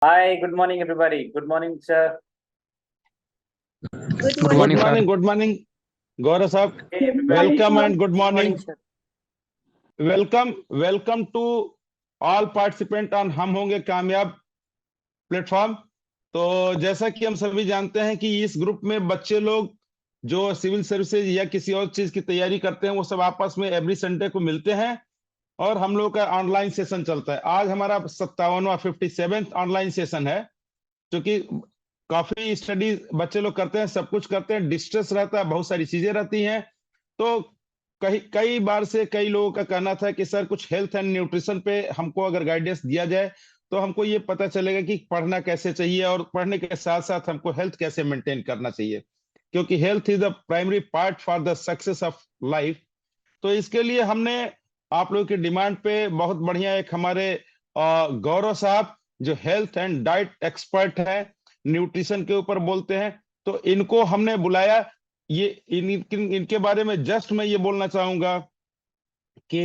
Hi, good morning, everybody. Good morning, sir. Good Good morning. morning, good morning, Gaurav sahab. Hey, everybody. Welcome and good Good morning. morning, sir. Welcome to all participant on हम होंगे कामयाब platform. तो जैसा कि हम सभी जानते हैं कि इस ग्रुप में बच्चे लोग जो सिविल सर्विसेज या किसी और चीज की तैयारी करते हैं वो सब आपस में एवरी संडे को मिलते हैं और हम लोग का ऑनलाइन सेशन चलता है। आज हमारा 57वां 57th ऑनलाइन सेशन है, क्योंकि काफी स्टडी बच्चे लोग करते हैं, सब कुछ करते हैं, डिस्ट्रेस रहता है, बहुत सारी चीजें रहती हैं। तो कई कई बार से कई लोगों का कहना था कि सर कुछ हेल्थ एंड न्यूट्रिशन पे हमको अगर गाइडेंस दिया जाए तो हमको ये पता चलेगा कि पढ़ना कैसे चाहिए और पढ़ने के साथ साथ हमको हेल्थ कैसे मेंटेन करना चाहिए, क्योंकि health is the primary part for the success of life. तो इसके लिए हमने आप लोगों की डिमांड पे बहुत बढ़िया एक हमारे गौरव साहब जो हेल्थ एंड डाइट एक्सपर्ट है, न्यूट्रिशन के ऊपर बोलते हैं, तो इनको हमने बुलाया। ये इनके बारे में जस्ट मैं ये बोलना चाहूंगा कि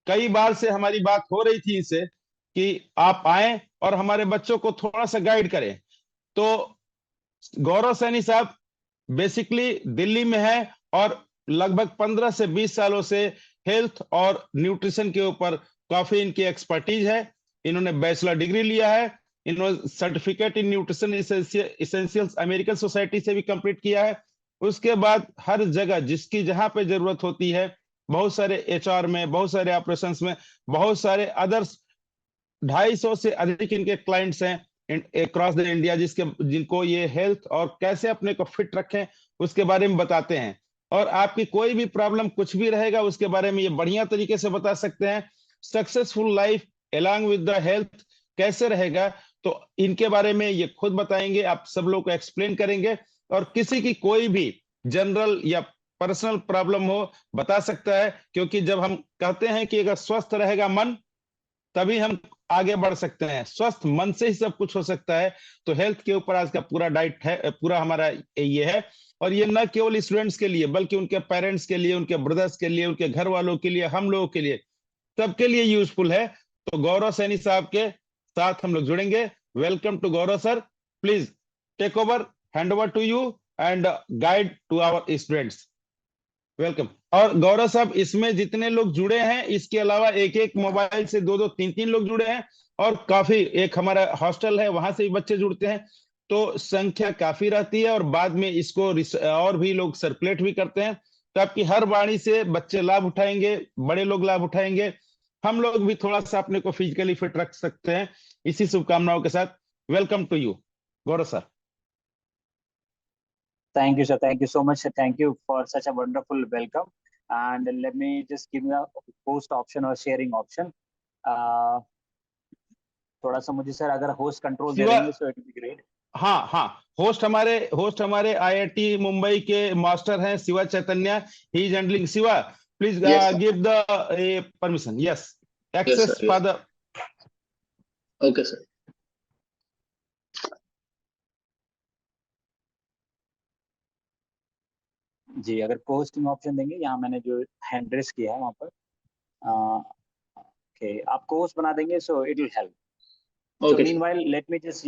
कई बार से हमारी बात हो रही थी इनसे कि आप आए और हमारे बच्चों को थोड़ा सा गाइड करें। तो गौरव सैनी साहब बेसिकली दिल्ली में है और लगभग 15 से 20 सालों से हेल्थ और न्यूट्रिशन के ऊपर काफी इनकी एक्सपर्टीज है। इन्होंने बैचलर डिग्री लिया है, इन्होंने certificate in nutrition essentials American society से भी कंप्लीट किया है। उसके बाद हर जगह जिसकी जहां पे जरूरत होती है, बहुत सारे एचआर में, बहुत सारे ऑपरेशंस में, बहुत सारे अदर्स 250 से अधिक इनके क्लाइंट्स हैं अक्रॉस द इंडिया, जिनको ये हेल्थ और कैसे अपने को फिट रखें उसके बारे में बताते हैं। और आपकी कोई भी प्रॉब्लम कुछ भी रहेगा उसके बारे में ये बढ़िया तरीके से बता सकते हैं। Successful life along with the health कैसे रहेगा, तो इनके बारे में ये खुद बताएंगे, आप सब लोग को एक्सप्लेन करेंगे। और किसी की कोई भी जनरल या पर्सनल प्रॉब्लम हो बता सकता है, क्योंकि जब हम कहते हैं कि अगर स्वस्थ रहेगा मन तभी हम आगे बढ़ सकते हैं, स्वस्थ मन से ही सब कुछ हो सकता है। तो हेल्थ के ऊपर आज का पूरा डाइट है, पूरा हमारा ये है। और ये न केवल स्टूडेंट्स के लिए बल्कि उनके पेरेंट्स के लिए, उनके ब्रदर्स के लिए, उनके घर वालों के लिए, हम लोगों के लिए, सबके लिए यूजफुल है। तो गौरव सैनी साहब के साथ हम लोग जुड़ेंगे। Welcome to Gaurav sir, please take over, hand over to you and guide to our students. Welcome. और गौरव साहब, इसमें जितने लोग जुड़े हैं इसके अलावा एक एक मोबाइल से दो दो तीन तीन लोग जुड़े हैं, और काफी एक हमारा हॉस्टल है वहां से भी बच्चे जुड़ते हैं। तो संख्या काफी रहती है और बाद में इसको और भी लोग सर्कुलेट भी करते हैं। तो आपकी हर वाणी से बच्चे लाभ उठाएंगे, बड़े लोग लाभ उठाएंगे, हम लोग भी थोड़ा सा अपने को फिजिकली फिट रख सकते हैं। इसी शुभकामनाओं के साथ welcome to you Gaurav sir. Thank you, sir. Thank you so much, sir. Thank you for such a wonderful welcome. And let me just give you a host option or sharing option. Uh, थोड़ा सा मुझे sir अगर host control दे शिवा, देंगे so it be great. हाँ हाँ, host हमारे IIT Mumbai के master हैं Shiva Chaitanya, he is handling. Shiva, please Yes, sir. Give the permission. Yes, Yes, sir. Access for the. Okay, sir. जी, अगर होस्टिंग ऑप्शन देंगे, यहाँ मैंने जो हैंड रेस किया है वहाँ पर ओके आपको होस्ट बना देंगे so it will help. So Okay, sir. meanwhile, let me just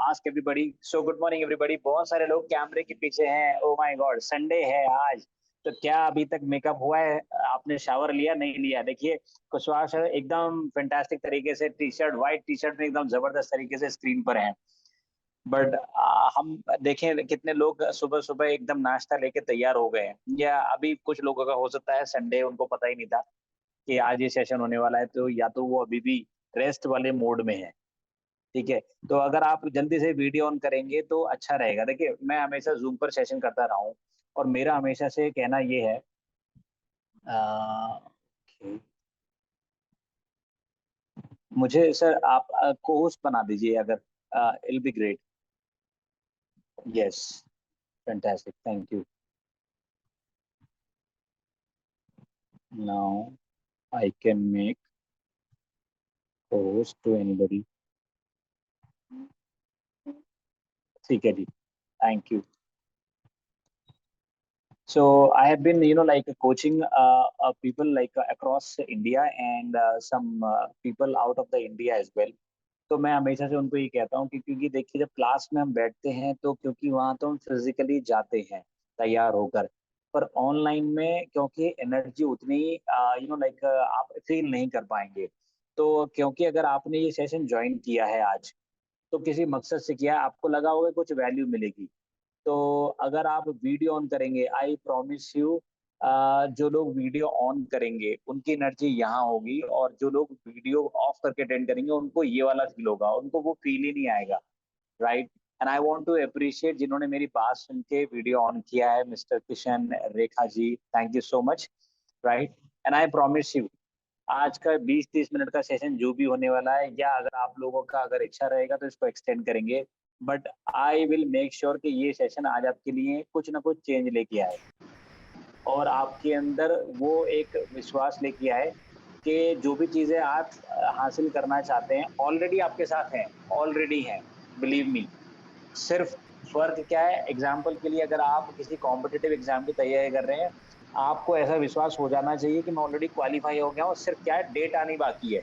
ask everybody. So good morning everybody. बहुत सारे लोग कैमरे के पीछे हैं। Oh my God, संडे है आज। तो क्या अभी तक मेकअप हुआ है? आपने शावर लिया नहीं लिया? देखिए कुशवाहा सर एकदम फैंटास्टिक तरीके से T shirt, white T shirt में एकदम जबरदस्त तरीके से स्क्रीन पर हैं। बट हम देखें कितने लोग सुबह सुबह एकदम नाश्ता लेके तैयार हो गए हैं, या अभी कुछ लोगों का हो सकता है संडे उनको पता ही नहीं था कि आज ये सेशन होने वाला है, तो या तो वो अभी भी रेस्ट वाले मोड में है। ठीक है, तो अगर आप जल्दी से वीडियो ऑन करेंगे तो अच्छा रहेगा। देखिए मैं हमेशा जूम पर सेशन करता रहा हूँ और मेरा हमेशा से कहना ये है okay, मुझे सर आप को होस्ट बना दीजिए अगर इल be great. Yes, fantastic, thank you. Now I can make host to anybody. ठीक है जी, thank you. So I have been, like coaching people like across India and some people out of the India as well. तो मैं हमेशा से उनको ये कहता हूँ कि क्योंकि देखिए जब क्लास में हम बैठते हैं तो क्योंकि वहाँ तो हम फिजिकली जाते हैं तैयार होकर, पर ऑनलाइन में क्योंकि एनर्जी उतनी लाइक आप फील नहीं कर पाएंगे। तो क्योंकि अगर आपने ये सेशन ज्वाइन किया है आज, तो किसी मकसद से किया है, आपको लगा होगा कुछ वैल्यू मिलेगी। तो अगर आप वीडियो ऑन करेंगे, आई प्रॉमिस यू, जो लोग वीडियो ऑन करेंगे उनकी एनर्जी यहाँ होगी, और जो लोग वीडियो ऑफ करके अटेंड करेंगे उनको ये वाला फील होगा, उनको वो फील ही नहीं आएगा, right. And I want to appreciate जिन्होंने मेरी बात सुन के वीडियो ऑन किया है, mister Kishan, Rekha ji, thank you so much, right. And I promise you, आज का 20-30 मिनट का सेशन जो भी होने वाला है, या अगर आप लोगों का अगर इच्छा रहेगा तो इसको एक्सटेंड करेंगे, but I will make sure कि ये सेशन आज आपके लिए कुछ ना कुछ चेंज लेके आए, और आपके अंदर वो एक विश्वास लेके आए कि जो भी चीज़ें आप हासिल करना चाहते हैं ऑलरेडी आपके साथ हैं, ऑलरेडी हैं, बिलीव मी। सिर्फ फ़र्क क्या है, एग्ज़ाम्पल के लिए अगर आप किसी कॉम्पिटिटिव एग्ज़ाम की तैयारी कर रहे हैं, आपको ऐसा विश्वास हो जाना चाहिए कि मैं ऑलरेडी क्वालीफाई हो गया हूँ, सिर्फ क्या है, डेट आनी बाकी है,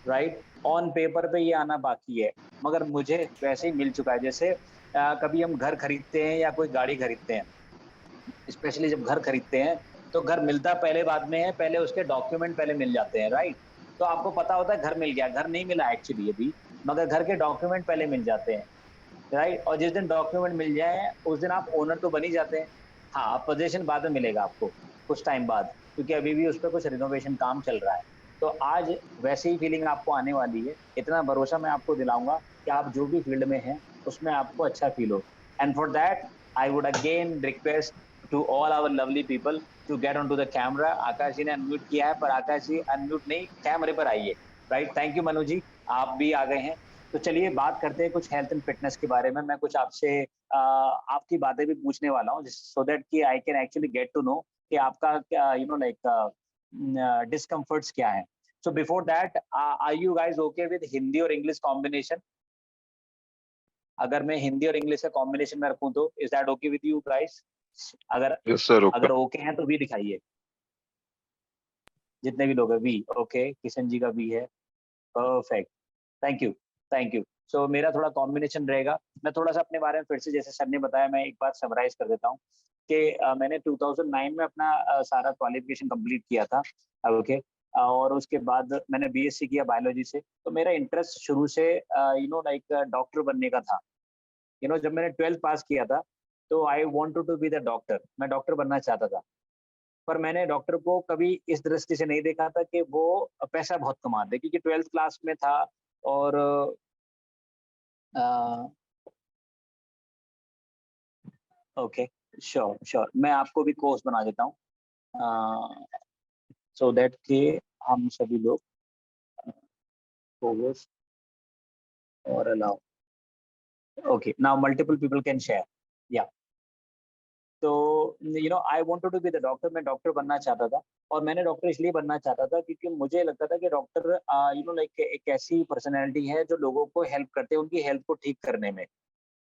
राइट? ऑन पेपर पे ये आना बाकी है, मगर मुझे वैसे ही मिल चुका है। जैसे कभी हम घर खरीदते हैं या कोई गाड़ी खरीदते हैं, स्पेशली जब घर खरीदते हैं, तो घर मिलता पहले बाद में है, पहले उसके डॉक्यूमेंट पहले मिल जाते हैं, राइट? तो आपको पता होता है घर मिल गया, घर नहीं मिला एक्चुअली अभी, मगर घर के डॉक्यूमेंट पहले मिल जाते हैं, राइट। और जिस दिन डॉक्यूमेंट मिल जाए उस दिन आप ओनर तो बन ही जाते हैं। हाँ, पोजीशन बाद में मिलेगा आपको कुछ टाइम बाद, क्योंकि अभी भी उस पर कुछ रिनोवेशन काम चल रहा है। तो आज वैसी ही फीलिंग आपको आने वाली है, इतना भरोसा मैं आपको दिलाऊंगा कि आप जो भी फील्ड में हैं उसमें आपको अच्छा फील हो। And for that I would again request to all our lovely people to get on to the camera. Akash ji ने अनम्यूट किया है, पर आकाश जी अनम्यूट नहीं, कैमरे पर आइए, राइट। थैंक यू मनु जी, आप भी आ गए हैं। तो चलिए बात करते हैं कुछ हेल्थ एंड फिटनेस के बारे में। मैं कुछ आपसे आपकी बातें भी पूछने वाला हूँ, सो दैट कि I can actually get to know कि आपका क्या लाइक डिस्कम्फर्ट्स क्या है। So before that, are you guys okay with Hindi और इंग्लिश कॉम्बिनेशन? अगर मैं हिंदी और इंग्लिश का कॉम्बिनेशन में रखूं तो is that okay with you guys? अगर Yes, sir. Okay. अगर ओके हैं तो भी दिखाइए, जितने भी लोग हैं। वी ओके, किशन जी का भी है, perfect, thank you, thank you. So मेरा थोड़ा कॉम्बिनेशन रहेगा। मैं थोड़ा सा अपने बारे में फिर से, जैसे सर ने बताया, मैं एक बार समराइज कर देता हूँ कि मैंने 2009 में अपना सारा क्वालिफिकेशन कंप्लीट किया था, ओके। और उसके बाद मैंने बीएससी किया बायोलॉजी से। तो मेरा इंटरेस्ट शुरू से लाइक डॉक्टर बनने का था। जब मैंने 12th पास किया था, तो I wanted to be the doctor, मैं डॉक्टर बनना चाहता था। पर मैंने डॉक्टर को कभी इस दृष्टि से नहीं देखा था कि वो पैसा बहुत कमाते हैं, क्योंकि 12th क्लास में था। और ओके, श्योर श्योर, मैं आपको भी कोर्स बना देता हूँ, सो दैट कि हम सभी लोग कोर्स और allow, okay, now multiple people can share, yeah. तो I wanted to be the doctor, मैं डॉक्टर बनना चाहता था। और मैंने डॉक्टर इसलिए बनना चाहता था क्योंकि मुझे लगता था कि डॉक्टर लाइक एक ऐसी पर्सनैलिटी है जो लोगों को हेल्प करते हैं उनकी हेल्थ को ठीक करने में।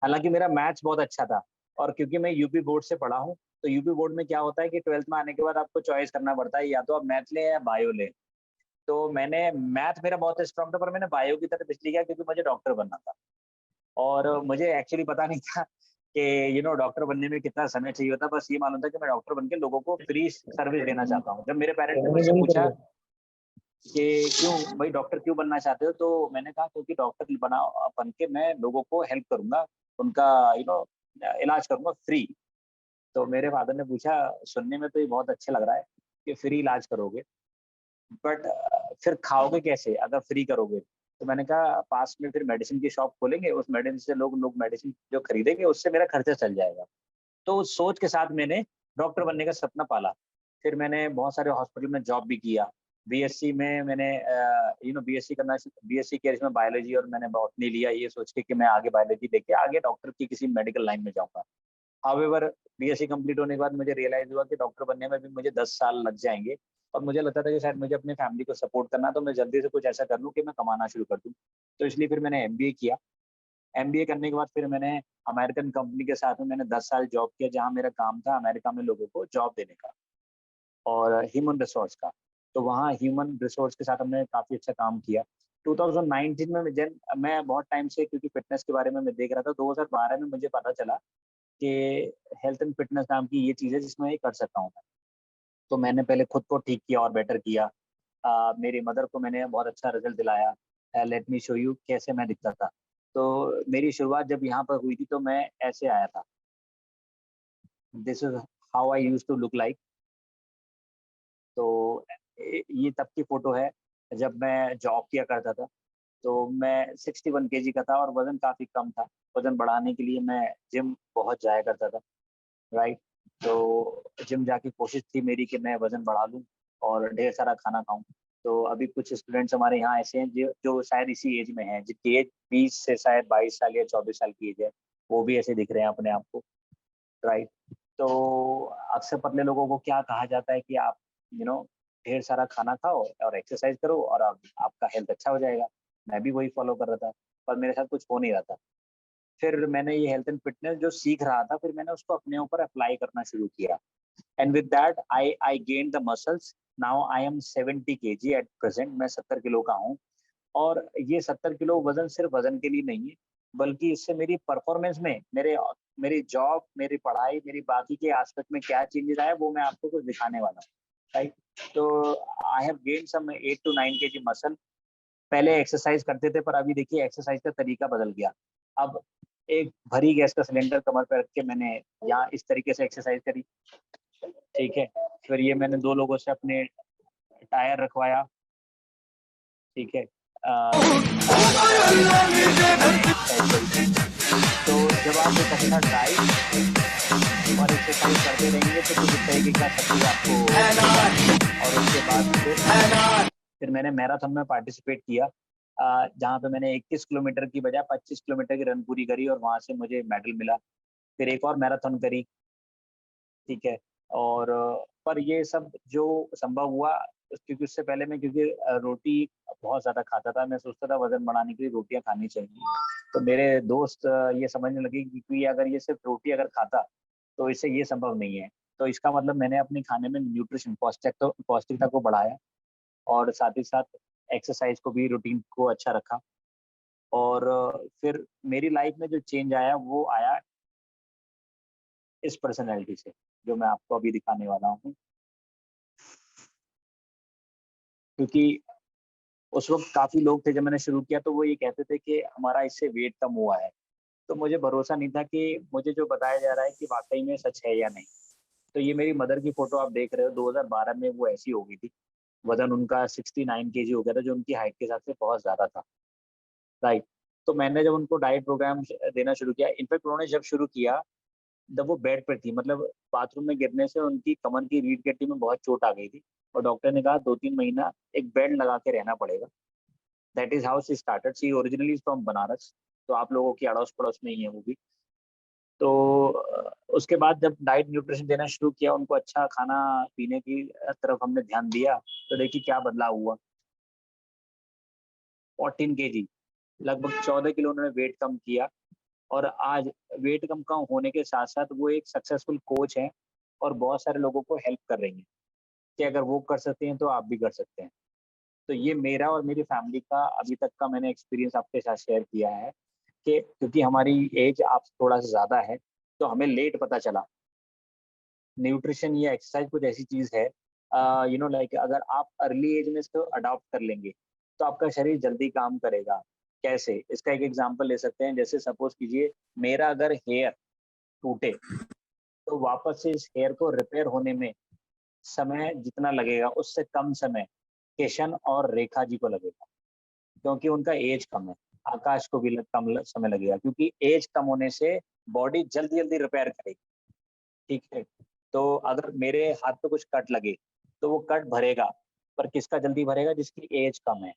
हालांकि मेरा मैथ्स बहुत अच्छा था, और क्योंकि मैं यूपी बोर्ड से पढ़ा हूँ, तो यूपी बोर्ड में क्या होता है कि 12th में आने के बाद आपको चॉइस करना पड़ता है, या तो आप मैथ लें या बायो लें। तो मैंने मैथ मेरा बहुत स्ट्रॉन्ग था, पर मैंने बायो की तरफ इसलिए किया क्योंकि मुझे डॉक्टर बनना था। और मुझे एक्चुअली पता नहीं था कि डॉक्टर बनने में कितना समय चाहिए होता, बस ये मालूम था कि मैं डॉक्टर बन के लोगों को फ्री सर्विस देना चाहता हूँ। जब मेरे पेरेंट्स ने मुझसे पूछा कि क्यों भाई डॉक्टर क्यों बनना चाहते हो, तो मैंने कहा क्योंकि डॉक्टर बन के मैं लोगों को हेल्प करूंगा, उनका इलाज करूंगा फ्री। तो मेरे फादर ने पूछा, सुनने में तो ये बहुत अच्छा लग रहा है कि फ्री इलाज करोगे, बट फिर खाओगे कैसे अगर फ्री करोगे? तो मैंने कहा पास में फिर मेडिसिन की शॉप खोलेंगे, उस मेडिसिन से लोग लोग मेडिसिन जो खरीदेंगे उससे मेरा खर्चा चल जाएगा। तो उस सोच के साथ मैंने डॉक्टर बनने का सपना पाला। फिर मैंने बहुत सारे हॉस्पिटल में जॉब भी किया। बीएससी में मैंने बीएससी किया इसमें बायोलॉजी, और मैंने बॉटनी लिया ये सोच के कि मैं आगे बायोलॉजी लेके आगे डॉक्टर की किसी मेडिकल लाइन में जाऊंगा। हाउएवर बीएससी कंप्लीट होने के बाद मुझे रियलाइज हुआ कि डॉक्टर बनने में भी मुझे 10 साल लग जाएंगे, और मुझे लगता था कि शायद मुझे अपनी फैमिली को सपोर्ट करना है, तो मैं जल्दी से कुछ ऐसा कर लूँ कि मैं कमाना शुरू कर दूँ। तो इसलिए फिर मैंने एमबीए किया। एमबीए करने के बाद फिर मैंने अमेरिकन कंपनी के साथ में मैंने 10 साल जॉब किया, जहाँ मेरा काम था अमेरिका में लोगों को जॉब देने का और ह्यूमन रिसोर्स का। तो वहाँ ह्यूमन रिसोर्स के साथ हमने काफ़ी अच्छा काम किया। 2019 में मैं बहुत टाइम से, क्योंकि फिटनेस के बारे में मैं देख रहा था, 2012 में मुझे पता चला कि हेल्थ एंड फिटनेस नाम की ये चीज़ है जिसमें ये कर सकता हूँ मैं। तो मैंने पहले खुद को ठीक किया और बेटर किया। मेरी मदर को मैंने बहुत अच्छा रिजल्ट दिलाया। लेट मी शो यू कैसे मैं दिखता था। तो मेरी शुरुआत जब यहाँ पर हुई थी तो मैं ऐसे आया था। This is how I used to look like. तो ये तब की फोटो है जब मैं जॉब किया करता था। तो मैं 61 केजी का था और वजन काफ़ी कम था। वजन बढ़ाने के लिए मैं जिम बहुत जाया करता था, राइट। तो जिम जाके कोशिश थी मेरी कि मैं वजन बढ़ा लूँ और ढेर सारा खाना खाऊं। तो अभी कुछ स्टूडेंट्स हमारे यहाँ ऐसे हैं जो जो शायद इसी एज में हैं, जिनकी एज 20 से शायद 22 साल या 24 साल की एज है। वो भी ऐसे दिख रहे हैं अपने आप को, राइट। तो अक्सर पतले लोगों को क्या कहा जाता है कि आप ढेर सारा खाना खाओ और एक्सरसाइज करो और आपका हेल्थ अच्छा हो जाएगा। मैं भी वही फॉलो कर रहा था, पर मेरे साथ कुछ हो नहीं रहा था। फिर मैंने ये हेल्थ एंड फिटनेस जो सीख रहा था, फिर मैंने उसको अपने ऊपर अप्लाई करना शुरू किया। And with that I gain the muscles. Now I am 70 KG at present. मैं 70 किलो का हूँ। और ये 70 किलो वजन सिर्फ वजन के लिए नहीं है, बल्कि इससे मेरी परफॉर्मेंस में, मेरी जॉब, मेरी पढ़ाई, मेरी बाकी के एस्पेक्ट में क्या चेंजेस आया वो मैं आपको कुछ दिखाने वाला हूँ, राइट। तो I have gain some 8 to 9 kg muscle. पहले एक्सरसाइज करते थे, पर अभी देखिए एक्सरसाइज का तरीका बदल गया। अब एक भरी गैस का सिलेंडर कमर पे रख के मैंने यहाँ इस तरीके से एक्सरसाइज करी, ठीक है। फिर ये मैंने 2 लोगों से अपने टायर रखवाया, ठीक है। तो जब आप एक अच्छा डाइट और एक्सरसाइज करते रहेंगे तो कुछ इस तरीके का शक्ति आपको। और उसके बाद फिर मैंने मैराथन में पार्टिसिपेट किया, जहाँ पे मैंने 21 किलोमीटर की बजाय 25 किलोमीटर की रन पूरी करी और वहाँ से मुझे मेडल मिला। फिर एक और मैराथन करी, ठीक है। और पर ये सब जो संभव हुआ क्योंकि उससे पहले मैं, क्योंकि रोटी बहुत ज़्यादा खाता था, मैं सोचता था वज़न बढ़ाने के लिए रोटियाँ खानी चाहिए। तो मेरे दोस्त ये समझने लगे कि अगर ये सिर्फ रोटी अगर खाता, तो इससे ये संभव नहीं है। तो इसका मतलब मैंने अपने खाने में न्यूट्रिशन पौष्टिकता को बढ़ाया और साथ ही साथ एक्सरसाइज को भी, रूटीन को अच्छा रखा। और फिर मेरी लाइफ में जो चेंज आया वो आया इस पर्सनैलिटी से, जो मैं आपको अभी दिखाने वाला हूँ। क्योंकि उस वक़्त काफ़ी लोग थे जब मैंने शुरू किया, तो वो ये कहते थे कि हमारा इससे वेट कम हुआ है। तो मुझे भरोसा नहीं था कि मुझे जो बताया जा रहा है कि वाक़ई में सच है या नहीं। तो ये मेरी मदर की फ़ोटो आप देख रहे हो, 2012 में वो ऐसी हो गई थी। वज़न उनका 69 केजी हो गया था, जो उनकी हाइट के हिसाब से बहुत ज़्यादा था, राइट। तो मैंने जब उनको डाइट प्रोग्राम देना शुरू किया, इनफैक्ट उन्होंने जब शुरू किया जब वो बेड पे थी, मतलब बाथरूम में गिरने से उनकी कमर की रीढ़ की हड्डी में बहुत चोट आ गई थी और डॉक्टर ने कहा 2-3 महीना एक बेड लगा के रहना पड़ेगा। That is how she started. She originally is from Banaras, तो आप लोगों की अड़ोस-पड़ोस में ही है वो भी। तो उसके बाद जब डाइट न्यूट्रिशन देना शुरू किया, उनको अच्छा खाना-पीने की तरफ हमने ध्यान दिया, तो देखिए क्या बदलाव हुआ। 14 केजी, लगभग 14 किलो उन्होंने वेट कम किया और आज वेट कम होने के साथ-साथ वो एक सक्सेसफुल कोच हैं और बहुत सारे लोगों को हेल्प कर रही हैं, कि अगर वो कर सकते हैं तो आप भी कर सकते हैं। तो ये मेरा और मेरी फैमिली का अभी तक का मैंने एक्सपीरियंस आपके साथ शेयर किया है कि क्योंकि हमारी एज आप थोड़ा-सा ज़्यादा है, तो हमें लेट पता चला। न्यूट्रिशन या एक्सरसाइज कुछ ऐसी चीज़ है, लाइक अगर आप अर्ली एज में इसको अडॉप्ट कर लेंगे, तो आपका शरीर जल्दी काम करेगा। कैसे? इसका एक एग्ज़ाम्पल ले सकते हैं, जैसे सपोज़ कीजिए मेरा अगर हेयर टूटे, तो वापस से इस हेयर को रिपेयर होने में समय जितना लगेगा, उससे कम समय किशन और रेखा जी को लगेगा, क्योंकि उनका एज कम है। आकाश को भी समय लगेगा, क्योंकि एज कम होने से बॉडी जल्दी-जल्दी रिपेयर करेगी, ठीक है? तो अगर मेरे हाथ पे कुछ कट लगे, तो वो कट भरेगा, पर किसका जल्दी भरेगा? जिसकी एज कम है।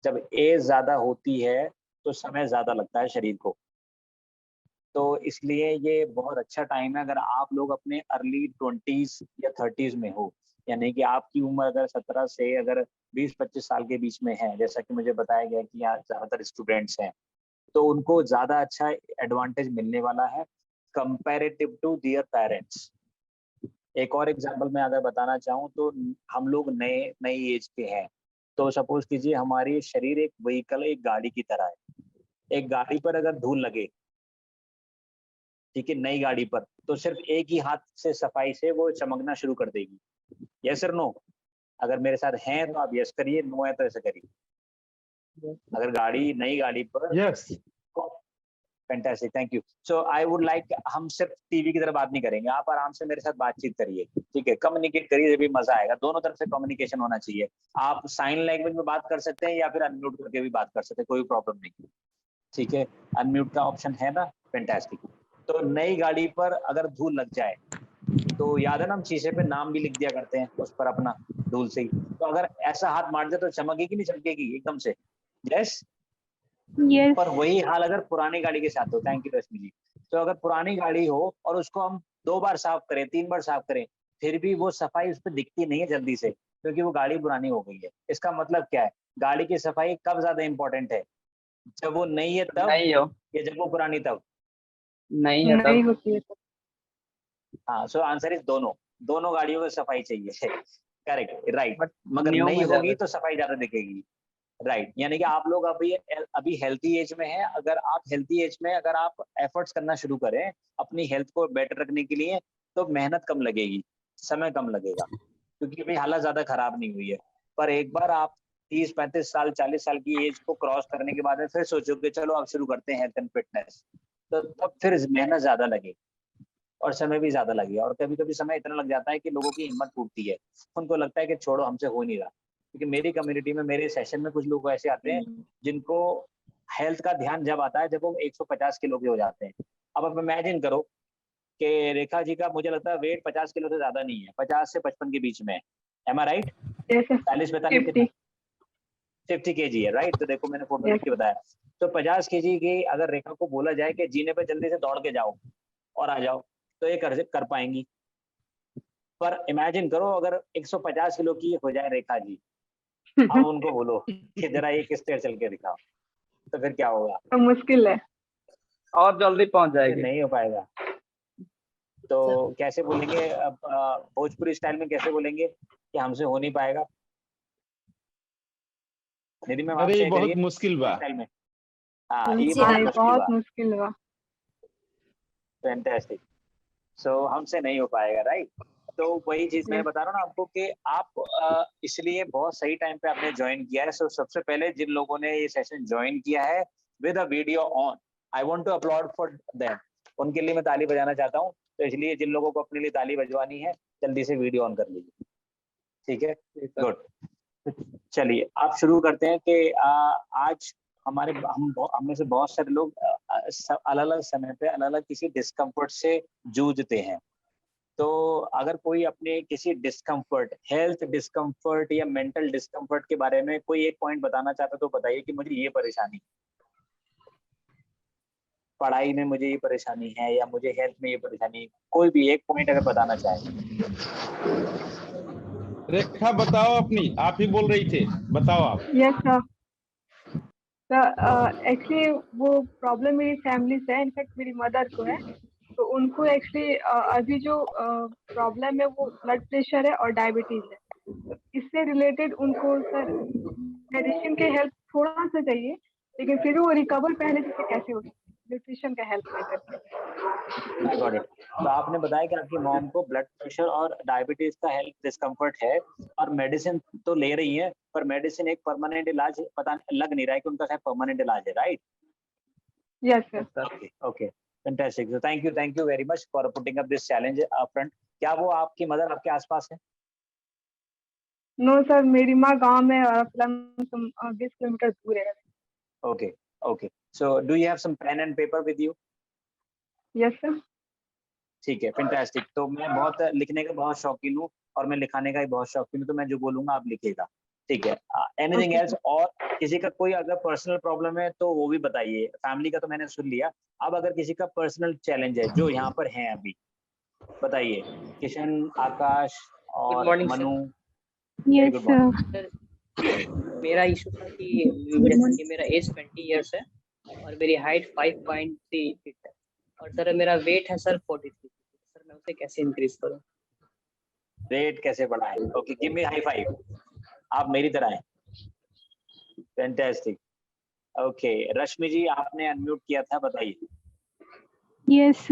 जब एज ज़्यादा होती है, तो समय ज़्यादा लगता है शरीर को। तो इसलिए ये बहुत अच्छा टाइम है अगर आप लोग अपने अर्ली 20s या 30s में हो, यानी कि आपकी उम्र अगर 17 से अगर 20-25 साल के बीच में है, जैसा कि मुझे बताया गया कि यहाँ ज़्यादातर स्टूडेंट्स हैं, तो उनको ज़्यादा अच्छा एडवांटेज मिलने वाला है कंपैरेटिव टू देयर पेरेंट्स। एक और एग्जांपल मैं अगर बताना चाहूँ तो हम लोग नई एज के हैं, तो सपोज कीजिए हमारी शरीर एक व्हीकल, एक गाड़ी की तरह है। एक गाड़ी पर अगर धूल लगे, ठीक है, नई गाड़ी पर, तो सिर्फ एक ही हाथ से सफाई से वो चमकना शुरू कर देगी। यस और नो? अगर मेरे साथ हैं तो आप यस करिए, नो है तो ऐसे करिए। अगर गाड़ी, नई गाड़ी पर yes. Fantastic, thank you. So I would like, हम सिर्फ टीवी की तरह बात नहीं करेंगे, आप आराम से मेरे साथ बातचीत करिए, ठीक है, कम्युनिकेट करिए, जब भी मजा आएगा। दोनों तरफ से कम्युनिकेशन होना चाहिए। आप साइन लैंग्वेज में बात कर सकते हैं या फिर अनम्यूट करके भी बात कर सकते हैं, कोई प्रॉब्लम नहीं, ठीक है। अनम्यूट का ऑप्शन है ना, फैंटास्टिक। तो नई गाड़ी पर अगर धूल लग जाए, तो याद है ना, हम शीशे पे नाम भी लिख दिया करते हैं उस पर अपना, धूल से ही। तो अगर ऐसा हाथ मार जाए तो चमकेगी नहीं चमकेगी एकदम से? यस। यस। पर वही हाल अगर पुरानी गाड़ी के साथ हो, थैंक यू रश्मि जी। तो अगर पुरानी गाड़ी हो और उसको हम 2 बार साफ करें, 3 बार साफ करें, फिर भी वो सफाई उस पर दिखती नहीं है जल्दी से, क्योंकि वो गाड़ी पुरानी हो गई है। इसका मतलब क्या है? गाड़ी की सफाई कब ज्यादा इंपॉर्टेंट है? जब वो नई है तब, नहीं हो, या जब वो पुरानी तब? नहीं है नहीं तब। होती है। हाँ, सो आंसर इज दोनों। दोनों गाड़ियों को सफाई चाहिए। Correct, right. बट मगर न्यू नई में होगी ज्यादा तो सफाई ज्यादा दिखेगी, राइट। यानी कि आप लोग अभी अभी हेल्थी एज में हैं। अगर आप हेल्थी एज में, अगर आप एफर्ट्स करना शुरू करें अपनी हेल्थ को बेटर रखने के लिए, तो मेहनत कम लगेगी, समय कम लगेगा, क्योंकि अभी हालत ज्यादा खराब नहीं हुई है। पर एक बार आप 30-35 साल, 40 साल की एज को क्रॉस करने के बाद में फिर सोचोगे चलो अब शुरू करते हैं हेल्थ एंड फिटनेस, तो तब फिर मेहनत ज्यादा लगेगी और समय भी ज्यादा लगेगा। और कभी कभी समय इतना लग जाता है कि लोगों की हिम्मत टूटती है, उनको लगता है कि छोड़ो, हमसे हो नहीं रहा। क्योंकि मेरी कम्युनिटी में, मेरे सेशन में कुछ लोग ऐसे आते हैं जिनको हेल्थ का ध्यान जब आता है जब वो 150 किलो के हो जाते हैं। अब आप इमेजिन करो कि रेखा जी का, मुझे लगता है वेट 50 किलो से ज्यादा नहीं है, 50 से 55 के बीच में है। एम आई राइट? जैसे 40-45 कितना? 50। 50 kg है, राइट? तो देखो मैंने फोटो Yes, देख के बताया। तो 50 kg की अगर रेखा को बोला जाए कि जीने पे जल्दी से दौड़ के जाओ और आ जाओ, तो ये कर पाएंगी। पर इमेजिन करो अगर 150 किलो की हो जाए रेखा जी, अब उनको बोलो कि जरा एक स्टेयर चल के दिखाओ, तो फिर क्या होगा? तो मुश्किल है। और जल्दी पहुंच फिर जाएगी। नहीं हो पाएगा। तो कैसे बोलेंगे अब, भोजपुरी स्टाइल में कैसे बोलेंगे कि हमसे हो नहीं पाएगा? निधि मैम आप अरे शेयर करिए बहुत मुश्किल बा। स्टाइल में। हाँ, ये हमसे बहुत नहीं, मुश्किल बहुत बा। मुश्किल हुआ। फैंटास्टिक। सो हमसे नहीं हो पाएगा, राइट? तो वही चीज मैं Yes. बता रहा हूँ ना आपको कि आप इसलिए बहुत सही टाइम पे आपने ज्वाइन किया है। सो सबसे पहले जिन लोगों ने ये सेशन ज्वाइन किया है with a video on, I want to upload for them. उनके लिए मैं ताली बजाना चाहता हूँ। तो इसलिए जिन लोगों को अपने लिए ताली बजवानी है, जल्दी से वीडियो ऑन कर लीजिए, ठीक है? गुड। चलिए आप शुरू करते हैं कि आज हम में से बहुत सारे लोग अलग अलग समय पे अलग अलग किसी डिस्कम्फर्ट से जूझते हैं। तो अगर कोई अपने किसी डिस्कम्फर्ट, हेल्थ डिस्कम्फर्ट या मेंटल डिस्कम्फर्ट के बारे में कोई एक पॉइंट बताना चाहता तो बताइए कि मुझे ये परेशानी, पढ़ाई में मुझे ये परेशानी है या मुझे हेल्थ में ये परेशानी है, कोई भी एक पॉइंट अगर बताना चाहे। रेखा बताओ अपनी, आप ही बोल रही थे, बताओ आप। Yes sir. एक्चुअली वो प्रॉब्लम मेरी फैमिली से है, इनफैक्ट मेरी मदर को है। तो उनको एक्चुअली अभी जो प्रॉब्लम है वो ब्लड प्रेशर है और डायबिटीज है। तो इससे रिलेटेड उनको सर मेडिसिन के हेल्प थोड़ा सा चाहिए, लेकिन फिर वो रिकवर पहले से कैसे हो सकती है न्यूट्रिशन का हेल्प लेकर। I got it. तो आपने बताया कि आपकी मॉम को ब्लड प्रेशर और डायबिटीज का हेल्थ डिस्कम्फर्ट है और मेडिसिन तो ले रही है, पर मेडिसिन एक परमानेंट इलाज पता लग नहीं रहा है कि उनका शायद परमानेंट इलाज है, right? Yes sir. Okay okay, fantastic. So thank you very much for putting up this challenge upfront. क्या वो आपकी मदर आपके आसपास है? नो सर, मेरी माँ गांव में और 20 किलोमीटर दूर है। Okay okay. So do you have some pen and paper with you? Yes sir. ठीक है, फैंटास्टिक। तो मैं बहुत लिखने का बहुत शौकीन हूँ और मैं लिखाने का भी बहुत शौकीन हूँ, तो मैं जो बोलूंगा आप लिखिएगा, ठीक है? Anything Okay, else? और किसी का कोई अगर पर्सनल प्रॉब्लम है तो वो भी बताइए। फैमिली का तो मैंने सुन लिया, अब अगर किसी का पर्सनल चैलेंज है जो यहाँ पर है अभी, बताइए। किशन, आकाश गुड और morning Manu. Sir. Very yes good morning. Sir. मेरा इशू था कि जैसे कि मेरा एज 20 ईयर्स है और मेरी हाइट 5.3 फीट है और सर मेरा वेट है सर 43। सर मैं उसे कैसे इंक्रीज करूं? रेट कैसे बढ़ाएं? Okay, give me high five. आप मेरी तरह हैं। फैंटास्टिक। ओके, रश्मि जी आपने अनम्यूट किया था, बताइए। यस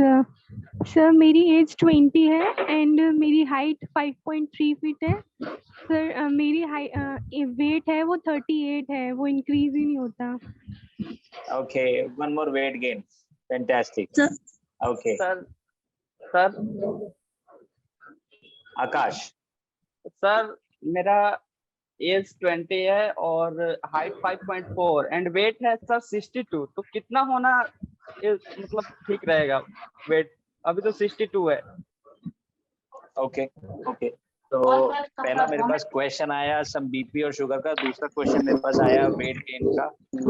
सर, मेरी एज 20 है एंड मेरी हाइट 5.3 फीट है सर। मेरी वेट है वो 38 है, वो इंक्रीज ही नहीं होता। Okay, one more weight gain, fantastic. Sir okay, sir Akash. Sir मेरा एज 20 है और हाइट 5.4 एंड वेट है सर 62। तो कितना होना मतलब ठीक रहेगा वेट? अभी तो 62 है। ओके ओके, तो पहला मेरे पास क्वेश्चन आया सम बीपी और शुगर का, दूसरा क्वेश्चन मेरे पास आया वेट गेन का,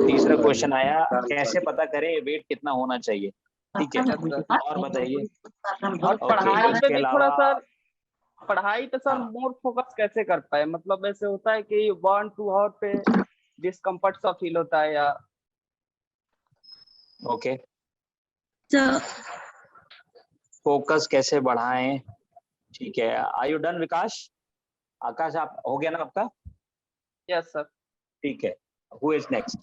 तीसरा क्वेश्चन आया कैसे पता करें वेट कितना होना चाहिए। ठीक है, और बताइए। और ओके, पढ़ाई पे इसके भी थोड़ा अलावा सर, पढ़ाई पे सर हाँ। मोर फोकस कैसे कर पाए? मतलब ऐसे होता है कि 1-2 आवर पे डिस्कम्फर्ट सा फील होता है या ओके, सर फोकस कैसे बढ़ाएं। ठीक है, आर यू डन विकास? आकाश आप हो गया ना आपका? Yes sir. ठीक है, हु इज नेक्स्ट?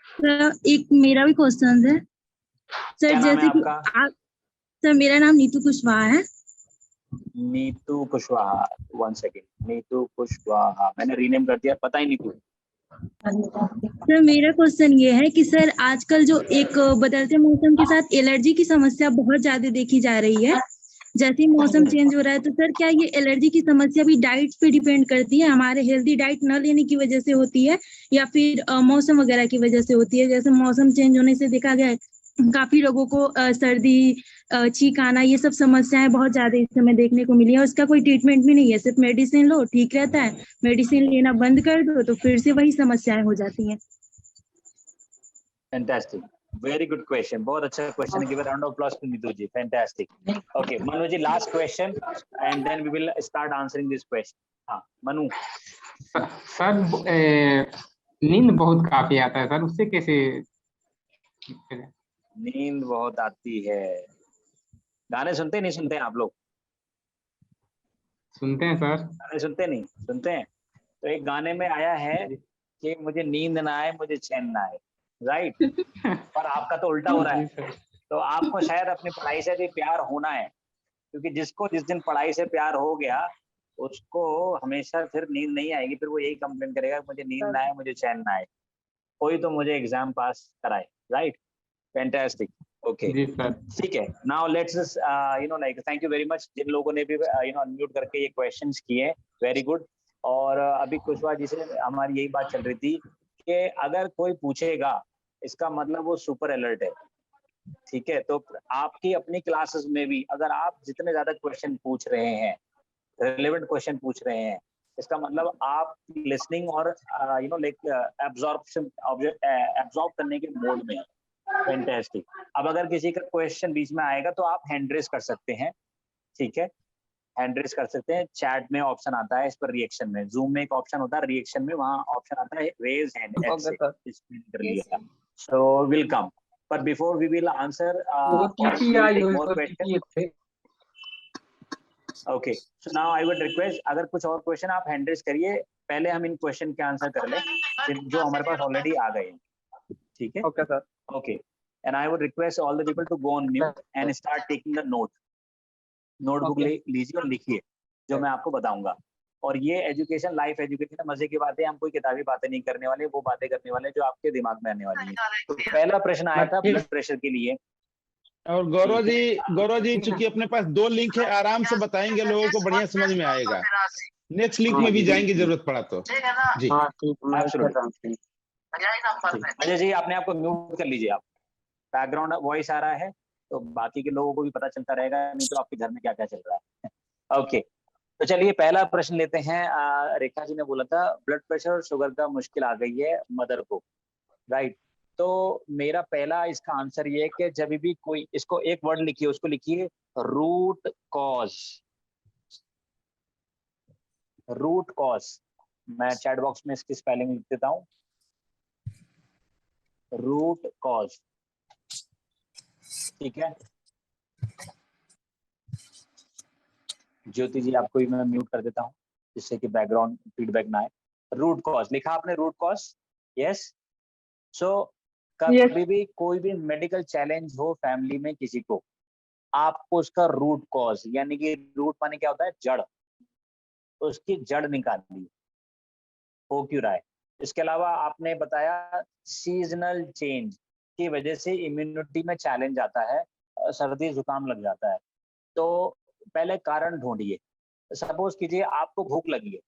सर एक मेरा भी क्वेश्चन है सर। क्या नाम है जैसे कि आपका? आप सर, मेरा नाम नीतू कुशवाहा है। नीतू कुशवाहा, वन सेकेंड, नीतू कुशवाहा, मैंने रीनेम कर दिया, पता ही नीतू। सर मेरा क्वेश्चन ये है कि सर आजकल जो एक बदलते मौसम के साथ एलर्जी की समस्या बहुत ज्यादा देखी जा रही है। जैसे ही मौसम चेंज हो रहा है तो सर क्या ये एलर्जी की समस्या भी डाइट पे डिपेंड करती है? हमारे हेल्दी डाइट न लेने की वजह से होती है या फिर मौसम वगैरह की वजह से होती है? जैसे मौसम चेंज होने से देखा गया है काफी लोगों को सर्दी, छींक आना, ये सब समस्याएं बहुत ज्यादा इस समय देखने को मिली है। और इसका कोई ट्रीटमेंट भी नहीं है, सिर्फ मेडिसिन लो ठीक रहता है, मेडिसिन लेना बंद कर दो तो फिर से वही समस्याएं हो जाती हैं। फैंटास्टिक, वेरी गुड क्वेश्चन, बहुत अच्छा क्वेश्चन है। Give a round of applause to Neetu ji, fantastic. Okay Manu ji, last question and then we will start answering this question. हाँ मनु। सर नींद बहुत काफी आता है सर, उससे कैसे? नींद बहुत आती है, गाने सुनते नहीं सुनते हैं आप लोग? सुनते हैं सर। गाने सुनते नहीं सुनते हैं? तो एक गाने में आया है कि मुझे नींद ना आए मुझे चैन ना आए, राइट? पर आपका तो उल्टा हो रहा है। तो आपको शायद अपनी पढ़ाई से भी प्यार होना है, क्योंकि जिसको जिस दिन पढ़ाई से प्यार हो गया उसको हमेशा फिर नींद नहीं आएगी, फिर वो यही कंप्लेन करेगा मुझे नींद ना आए मुझे चैन ना आए, कोई तो मुझे एग्जाम पास कराए, राइट? फैंटास्टिक, ओके जी सर। ठीक है। Now let's like thank you very much जिन लोगों ने भी अनम्यूट करके ये क्वेश्चंस किए, वेरी गुड। और अभी कुशवाहा जी से हमारी यही बात चल रही थी कि अगर कोई पूछेगा इसका मतलब वो सुपर अलर्ट है, ठीक है? तो आपकी अपनी क्लासेस में भी अगर आप जितने ज्यादा क्वेश्चन पूछ रहे हैं, रिलेवेंट क्वेश्चन पूछ रहे हैं, इसका मतलब आप लिसनिंग और एब्जॉर्ब करने के मोड में। फैंटास्टिक। अब अगर किसी का क्वेश्चन बीच में आएगा तो आप हैंड रेस कर सकते हैं, ठीक है? हैंड रेस कर सकते हैं, चैट में ऑप्शन आता है, इस पर रिएक्शन में, जूम में एक ऑप्शन होता है रिएक्शन में, वहां ऑप्शन आता है रेज हैंड, ओके सर। कर लिया, so will come. But before we will answer, more question. Okay, so now I would request अगर कुछ और क्वेश्चन आप हैंड रेस करिए, पहले हम इन क्वेश्चन के आंसर कर लें जो हमारे पास ऑलरेडी आ गए हैं, ठीक है? Okay sir. Okay, and I would request all the people to go on mute and start taking the note. Notebook लीजिए और लिखिए जो मैं आपको बताऊंगा। और ये एजुकेशन लाइफ एजुकेशन है, मजे की बातें, हम कोई किताबी बातें नहीं करने वाले, वो बातें करने वाले जो आपके दिमाग में आने वाली है। तो पहला प्रश्न आया था ब्लड प्रेशर के लिए। और गौरव जी चूंकि अपने पास 2 लिंक है, आराम से बताएंगे, लोगों को बढ़िया समझ में आएगा। नेक्स्ट लिंक में भी जाएंगे जरूरत पड़ा तो। जी अजय जी अपने आप को म्यूट कर लीजिए, आप बैकग्राउंड वॉइस आ रहा है तो बाकी के लोगों को भी पता चलता रहेगा, नहीं तो आपके घर में क्या क्या चल रहा है। ओके, तो चलिए पहला प्रश्न लेते हैं। रेखा जी ने बोला था ब्लड प्रेशर और शुगर का मुश्किल आ गई है मदर को, राइट? तो मेरा पहला इसका आंसर ये है कि जब भी कोई, इसको एक वर्ड लिखिए, उसको लिखिए रूट कॉज। रूट कॉज, मैं चैट बॉक्स में इसकी स्पेलिंग लिख देता हूँ, रूट कॉज, ठीक है? ज्योति जी आपको भी मैं म्यूट कर देता हूँ जिससे कि बैकग्राउंड फीडबैक ना आए। रूट कॉज लिखा आपने? Root cause yes. सो कभी भी कोई भी मेडिकल चैलेंज हो फैमिली में किसी को, आपको उसका रूट कॉज, यानी कि रूट माने क्या होता है, जड़, उसकी जड़ निकालनी हो क्यों रहा है। इसके अलावा आपने बताया सीजनल चेंज की वजह से इम्यूनिटी में चैलेंज आता है, सर्दी जुकाम लग जाता है। तो पहले कारण ढूंढिए। सपोज कीजिए आपको भूख लगी है,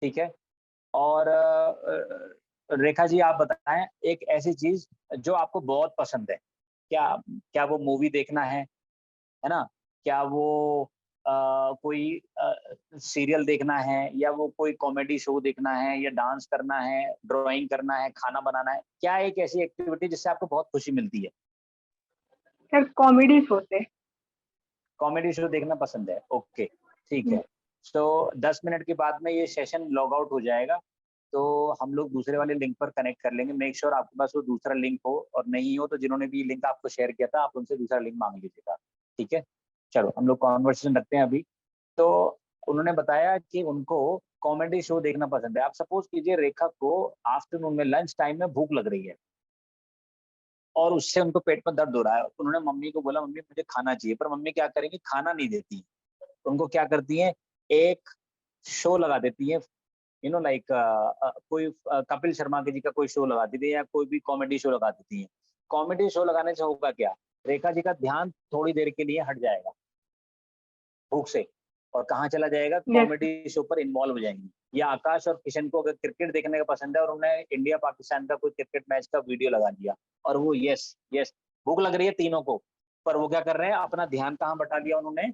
ठीक है, और रेखा जी आप बताएं एक ऐसी चीज जो आपको बहुत पसंद है, क्या क्या वो मूवी देखना है ना, क्या वो कोई सीरियल देखना है, या वो कोई कॉमेडी शो देखना है, या डांस करना है, ड्राइंग करना है, खाना बनाना है, क्या एक ऐसी एक्टिविटी जिससे आपको बहुत खुशी मिलती है? सर कॉमेडी शो से। कॉमेडी शो देखना पसंद है, ओके ठीक है। तो 10 मिनट के बाद में ये सेशन लॉग आउट हो जाएगा, तो हम लोग दूसरे वाले लिंक पर कनेक्ट कर लेंगे। मेक श्योर आपके पास वो दूसरा लिंक हो, और नहीं हो तो जिन्होंने भी लिंक आपको शेयर किया था आप उनसे दूसरा लिंक मांग लीजिएगा, ठीक है। चलो हम लोग कॉन्वर्सेशन रखते हैं अभी। तो उन्होंने बताया कि उनको कॉमेडी शो देखना पसंद है। आप सपोज कीजिए रेखा को आफ्टरनून में लंच टाइम में भूख लग रही है और उससे उनको पेट में दर्द हो रहा है। उन्होंने मम्मी को बोला मम्मी मुझे खाना चाहिए, पर मम्मी क्या करेंगी, खाना नहीं देती, उनको क्या करती है, एक शो लगा देती है, यू नो लाइक कोई कपिल शर्मा जी का कोई शो लगा देती है, या कोई भी कॉमेडी शो लगा देती है। कॉमेडी शो लगाने से होगा क्या, रेखा जी का ध्यान थोड़ी देर के लिए हट जाएगा भूख से, और कहाँ चला जाएगा, कॉमेडी शो पर इन्वॉल्व हो जाएंगी। या आकाश और किशन को अगर क्रिकेट देखने का पसंद है और उन्होंने इंडिया पाकिस्तान का कोई क्रिकेट मैच का वीडियो लगा दिया, और वो यस यस भूख लग रही है तीनों को, पर वो क्या कर रहे हैं, अपना ध्यान कहाँ बटा लिया उन्होंने,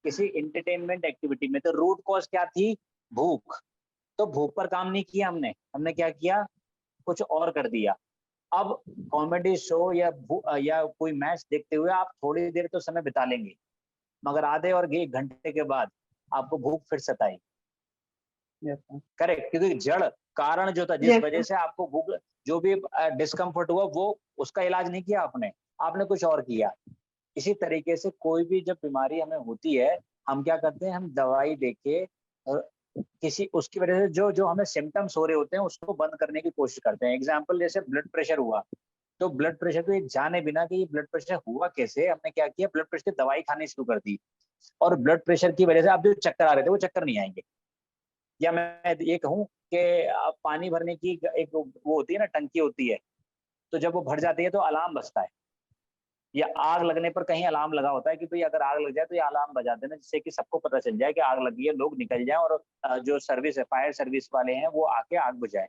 किसी एंटरटेनमेंट एक्टिविटी में। तो रूट कॉज क्या थी, भूख। तो भूख पर काम नहीं किया हमने क्या किया, कुछ और कर दिया। अब कॉमेडी शो या कोई मैच देखते हुए आप थोड़ी देर तो समय बिता लेंगे, मगर आधे और 1 घंटे के बाद आपको भूख फिर सताई। करेक्ट, क्योंकि जड़ कारण जो था जिस वजह से आपको भूख, जो भी डिस्कम्फर्ट हुआ, वो उसका इलाज नहीं किया आपने कुछ और किया। इसी तरीके से कोई भी जब बीमारी हमें होती है, हम क्या करते हैं, हम दवाई देके किसी उसकी वजह से जो हमें सिम्टम्स हो रहे होते हैं उसको बंद करने की कोशिश करते हैं। एग्जाम्पल जैसे ब्लड प्रेशर हुआ, तो ब्लड प्रेशर को जाने बिना कि ये ब्लड प्रेशर हुआ कैसे, हमने क्या किया, ब्लड प्रेशर की दवाई खानी शुरू कर दी, और ब्लड प्रेशर की वजह से आप जो चक्कर आ रहे थे वो चक्कर नहीं आएंगे। या मैं ये कहूँ कि पानी भरने की एक वो होती है ना, टंकी होती है, तो जब वो भर जाती है तो अलार्म बजता है, या आग लगने पर कहीं अलार्म लगा होता है कि भाई अगर आग लग जाए तो ये अलार्म बजा देना, जिससे कि सबको पता चल जाए कि आग लगी है, लोग निकल जाएं और जो सर्विस है, फायर सर्विस वाले हैं, वो आके आग बुझाएं।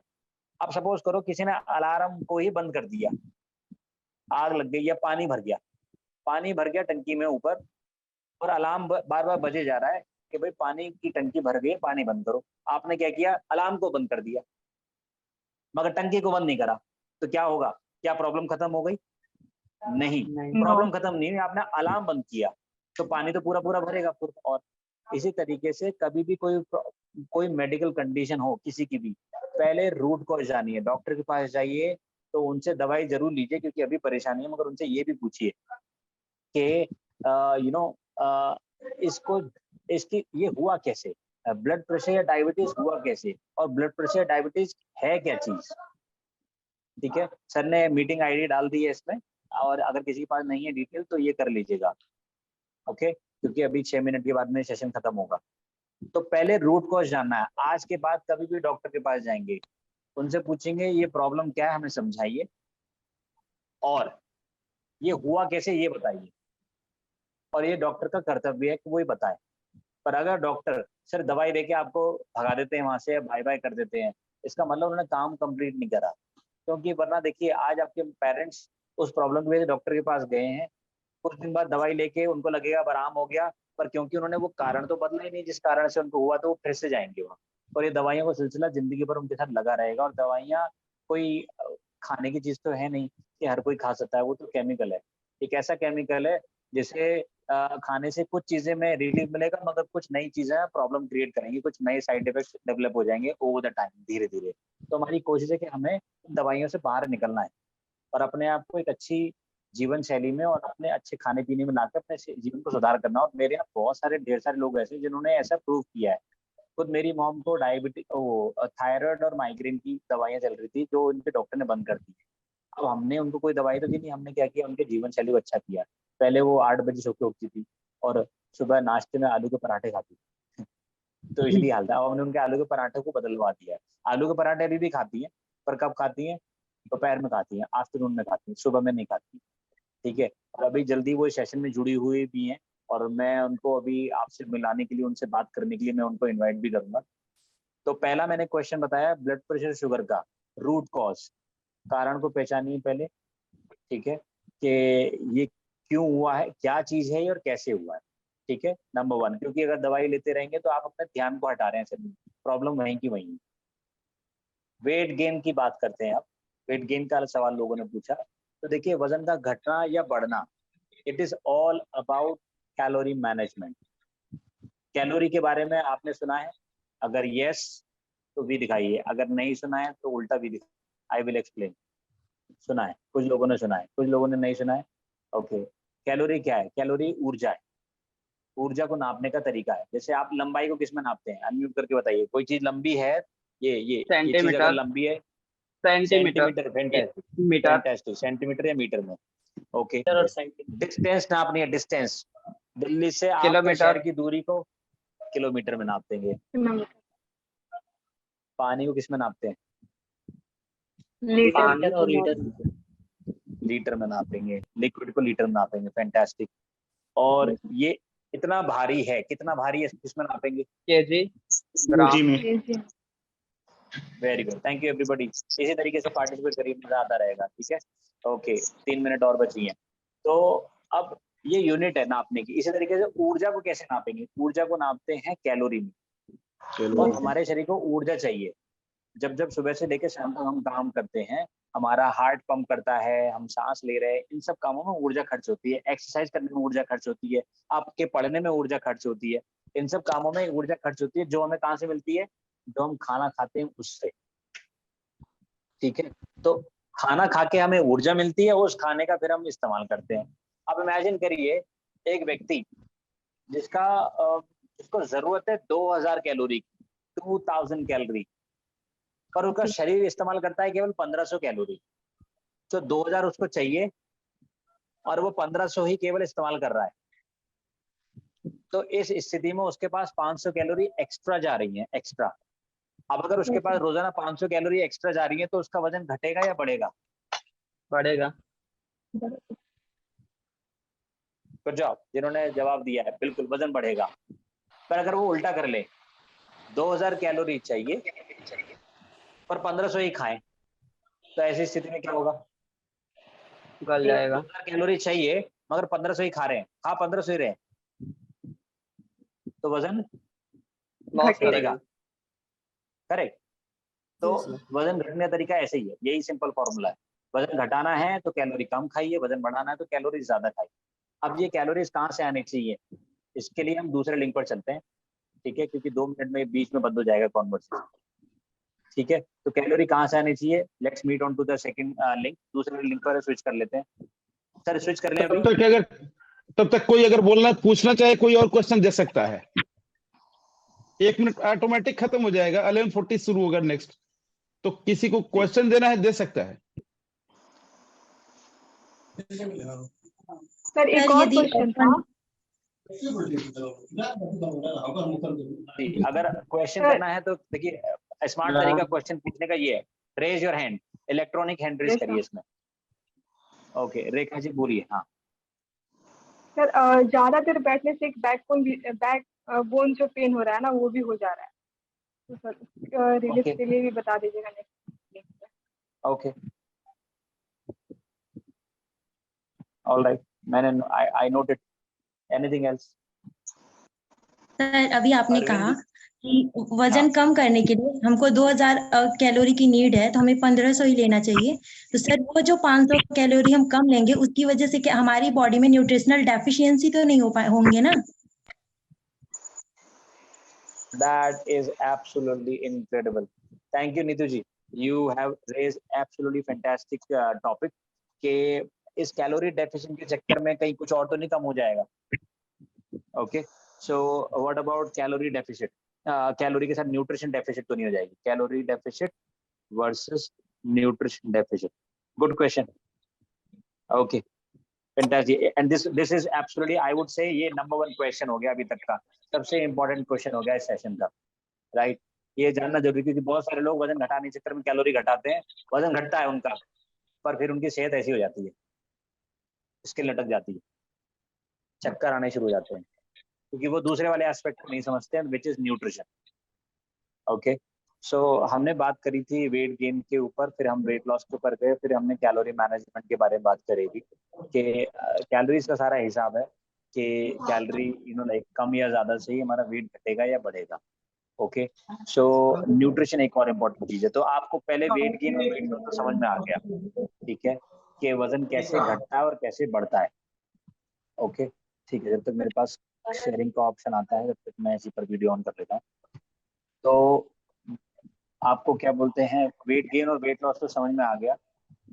अब सपोज करो किसी ने अलार्म को ही बंद कर दिया, आग लग गई या पानी भर गया टंकी में ऊपर, और अलार्म बार बार बजे जा रहा है कि भाई पानी की टंकी भर गई, पानी बंद करो। आपने क्या किया, अलार्म को बंद कर दिया मगर टंकी को बंद नहीं करा, तो क्या होगा, क्या प्रॉब्लम खत्म हो गई? नहीं, प्रॉब्लम खत्म नहीं हुई, आपने अलार्म बंद किया, तो पानी तो पूरा भरेगा। और इसी तरीके से कभी भी कोई मेडिकल कंडीशन हो किसी की भी, पहले रूट कॉज जानिए, डॉक्टर के पास जाइए, तो उनसे दवाई जरूर लीजिए क्योंकि अभी परेशानी है, मगर उनसे ये भी पूछिए कि इसकी ये हुआ कैसे, ब्लड प्रेशर या डायबिटीज हुआ कैसे, और ब्लड प्रेशर या डायबिटीज है क्या चीज। ठीक है, सर ने मीटिंग आईडी डाल दी है इसमें, और अगर किसी के पास नहीं है डिटेल तो ये कर लीजिएगा, ओके, क्योंकि अभी 6 मिनट के बाद में सेशन खत्म होगा। तो पहले रूट कॉज जानना है। आज के बाद कभी भी डॉक्टर के पास जाएंगे, उनसे पूछेंगे ये प्रॉब्लम क्या है, हमें समझाइए, और ये हुआ कैसे ये बताइए, और ये डॉक्टर का कर्तव्य है कि वो ही बताए। पर अगर डॉक्टर सिर्फ दवाई देके आपको भगा देते हैं वहां से, बाय बाय कर देते हैं, इसका मतलब उन्होंने काम कंप्लीट नहीं करा। क्योंकि वरना देखिए, आज आपके पेरेंट्स उस प्रॉब्लम की वजह से डॉक्टर के पास गए हैं, कुछ दिन बाद दवाई लेके उनको लगेगा आराम हो गया, पर क्योंकि उन्होंने वो कारण तो बदला ही नहीं जिस कारण से उनको हुआ, तो वो फिर से जाएंगे वहाँ, और ये दवाइयों का सिलसिला जिंदगी भर उनके साथ लगा रहेगा। और दवाइयाँ कोई खाने की चीज तो है नहीं कि हर कोई खा सकता है, वो तो केमिकल है, एक ऐसा केमिकल है जिसे खाने से कुछ चीजें में रिलीफ मिलेगा, मगर कुछ नई चीजें प्रॉब्लम क्रिएट करेंगी, कुछ नए साइड इफेक्ट्स डेवलप हो जाएंगे ओवर द टाइम, धीरे धीरे। तो हमारी कोशिश है कि हमें दवाइयों से बाहर निकलना है और अपने आप को एक अच्छी जीवन शैली में और अपने अच्छे खाने पीने में लाकर अपने जीवन को सुधार करना। और मेरे यहाँ बहुत सारे ढेर सारे लोग ऐसे जिन्होंने ऐसा प्रूव किया है खुद मेरी मॉम को डायबिटीज, वो थायराइड और माइग्रेन की दवाइयाँ चल रही थी जो उनके डॉक्टर ने बंद कर दी। अब हमने उनको कोई दवाई तो दी नहीं, हमने क्या किया, उनके जीवन शैली को अच्छा किया। पहले वो 8 बजे सो के उठती थी और सुबह नाश्ते में आलू के पराठे खाती थी। तो इसलिए हाल था। अब हमने उनके आलू के पराठे को बदलवा दिया है। आलू के पराठे अभी भी खाती हैं, पर कब खाती हैं? दोपहर में खाती हैं, आफ्टरनून में खाती हैं, सुबह में नहीं खाती। ठीक है, और अभी जल्दी वो सेशन में जुड़ी हुई भी हैं और मैं उनको अभी आपसे मिलाने के लिए, उनसे बात करने के लिए मैं उनको इन्वाइट भी करूंगा। तो पहला मैंने क्वेश्चन बताया ब्लड प्रेशर शुगर का रूट कॉज, कारण को पहचानिए पहले। ठीक है, कि ये क्यों हुआ है, क्या चीज है और कैसे हुआ है। ठीक है, नंबर 1, क्योंकि अगर दवाई लेते रहेंगे तो आप अपने ध्यान को हटा रहे हैं शरीर, प्रॉब्लम वहीं की वहीं। वेट गेन की बात करते हैं आप, वेट गेन का सवाल लोगों ने पूछा। तो देखिए, वजन का घटना या बढ़ना, it is all about calorie management. Calorie के बारे में आपने सुना है? अगर यस तो वी दिखाइए, अगर नहीं सुना है तो उल्टा वी दिखाइए। I will explain. सुना है, कुछ लोगों ने सुना है, कुछ लोगों ने नहीं सुना है। ओके, कैलोरी क्या है? कैलोरी ऊर्जा है। ऊर्जा को नापने का तरीका है। जैसे आप लंबाई को किस में नापते हैं? अनम्यूट करके बताइए। कोई चीज लंबी है, ये चीज अगर सेंटीमीटर, लंबी है, centimetre, centimetre, fantastic, metre, fantastic, centimetre या मीटर में। ओके, डिस्टेंस नापनी है, डिस्टेंस। दिल्ली से आपके किलोमीटर, शहर की दूरी को किलोमीटर में नापते हैं। पानी को किस में नापते हैं? लीटर और लीटर। लीटर में नापेंगे। लिक्विड को लीटर में नापेंगे। फैंटास्टिक। और ये इतना भारी है, कितना भारी है किसमें नापेंगे? KG, gram. Very good, thank you everybody. इसी तरीके से पार्टिसिपेट करिए, मजा आता रहेगा। ठीक है, ओके, 3 मिनट और बची हैं। तो अब ये यूनिट है नापने की। इसी तरीके से ऊर्जा को कैसे नापेंगे? ऊर्जा को नापते हैं कैलोरी में। और हमारे शरीर को ऊर्जा चाहिए। जब जब सुबह से लेकर शाम तक हम काम करते हैं, हमारा हार्ट पंप करता है, हम सांस ले रहे हैं, इन सब कामों में ऊर्जा खर्च होती है। एक्सरसाइज करने में ऊर्जा खर्च होती है, आपके पढ़ने में ऊर्जा खर्च होती है, इन सब कामों में ऊर्जा खर्च होती है, जो हमें कहाँ से मिलती है? जो हम खाना खाते हैं उससे। ठीक है, तो खाना खा के हमें ऊर्जा मिलती है, उस खाने का फिर हम इस्तेमाल करते हैं। अब इमेजिन करिए एक व्यक्ति जिसको जरूरत है 2000 कैलोरी की, 2000 कैलोरी, पर उसका शरीर इस्तेमाल करता है केवल 1500 कैलोरी। तो 2000 उसको चाहिए और वो 1500 ही केवल इस्तेमाल कर रहा है। तो इस स्थिति में उसके पास 500 कैलोरी एक्स्ट्रा जा रही है, एक्स्ट्रा। अब अगर उसके पास रोजाना 500 कैलोरी एक्स्ट्रा जा रही है तो उसका वजन घटेगा या बढ़ेगा? बढ़ेगा। गुड जॉब, जिन्होंने जवाब दिया है, बिल्कुल वजन बढ़ेगा। पर अगर वो उल्टा कर ले, 2000 कैलोरी चाहिए पर 1500 ही खाएं, तो ऐसी स्थिति में क्या होगा? गल जाएगा। 2000 कैलोरी चाहिए मगर 1500 ही खा रहे हैं, 1500 ही रहे, तो वजन लॉस घटेगा। करेगा। करेक्ट। तो वजन घटने का तरीका ऐसे ही है, यही सिंपल फॉर्मूला है। वजन घटाना है तो कैलोरी कम खाइए, वजन बढ़ाना है तो कैलोरी ज्यादा खाइए। अब ये कैलोरीज कहाँ से आनी चाहिए? इसके लिए हम दूसरे लिंक पर चलते हैं। ठीक है, क्योंकि 2 मिनट में बीच में बंद हो जाएगा कॉन्वर्सेशन। ठीक है, तो कैलोरी कहाँ से आनी चाहिए? Let's meet on to the second link. दूसरे लिंक पर स्विच कर लेते हैं। सर स्विच कर लें अभी? तब तक कोई अगर पूछना चाहे, कोई और क्वेश्चन दे सकता है। 1 मिनट ऑटोमेटिक खत्म हो जाएगा, 11:40 शुरू होगा नेक्स्ट। तो किसी को क्वेश्चन देना है, दे सकता है। सर एक और क्वेश्चन था। अगर क्वेश्चन करना है तो देखिए, स्मार्ट तरीका क्वेश्चन पूछने का ये है, raise your hand, electronic hand raise करिए इसमें। ओके, रेखा जी बोलिए। हाँ सर, ज्यादा देर बैठने से एक बैक बोन जो पेन हो रहा है ना, वो भी हो जा रहा है। तो सर रिलीफ के लिए भी बता दीजिएगा नेक्स्ट। ओके, ऑल राइट, मैंने आई नोटेड। Anything else? सर अभी आपने कहा कि वजन कम करने के लिए हमको 2000 कैलोरी की नीड है, तो हमें 1500 ही लेना चाहिए। तो सर वो जो 500 कैलोरी हम कम लेंगे, उसकी वजह से क्या हमारी बॉडी में न्यूट्रिशनल डेफिशिएंसी तो नहीं होंगे ना? That is absolutely incredible. Thank you, Neetu ji. You have raised absolutely fantastic topic कि इस कैलोरी डेफिशिएंट के चक्कर में कहीं कुछ और तो नहीं कम हो जाएगा। Okay, so what about calorie deficit? Calorie के साथ न्यूट्रिशन डेफिशिट तो नहीं हो जाएगी। Calorie deficit versus nutrition deficit, good question, okay fantastic. And this is absolutely I would say ये नंबर 1 क्वेश्चन हो गया अभी तक का, सबसे इंपॉर्टेंट क्वेश्चन हो गया इस सेशन का, राइट। ये जानना जरूरी, क्योंकि बहुत सारे लोग वजन घटाने के चक्कर में कैलोरी घटाते हैं, वजन घटता है उनका, पर फिर उनकी सेहत ऐसी हो जाती है, स्किन लटक जाती है, चक्कर आने शुरू हो जाते हैं, क्योंकि वो दूसरे वाले एस्पेक्ट को नहीं समझते हैं, विच इज न्यूट्रिशन। ओके, सो हमने बात करी थी वेट गेन के ऊपर, फिर हम वेट लॉस के ऊपर गए, फिर हमने कैलोरी मैनेजमेंट के बारे में बात करी थी कि कैलोरीज का सारा हिसाब है कि कैलोरी लाइक कम या ज्यादा से ही हमारा वेट घटेगा या बढ़ेगा। ओके, सो न्यूट्रिशन एक और इम्पोर्टेंट चीज है। तो आपको पहले वेट गेन और वेट लॉस तो समझ में आ गया, ठीक है, कि वजन कैसे घटता है और कैसे बढ़ता है। ओके, ठीक है, जब तक मेरे पास शेयरिंग का ऑप्शन आता है तब तक मैं इसी पर वीडियो ऑन कर लेता हूँ। तो आपको क्या बोलते हैं, वेट गेन और वेट लॉस तो समझ में आ गया,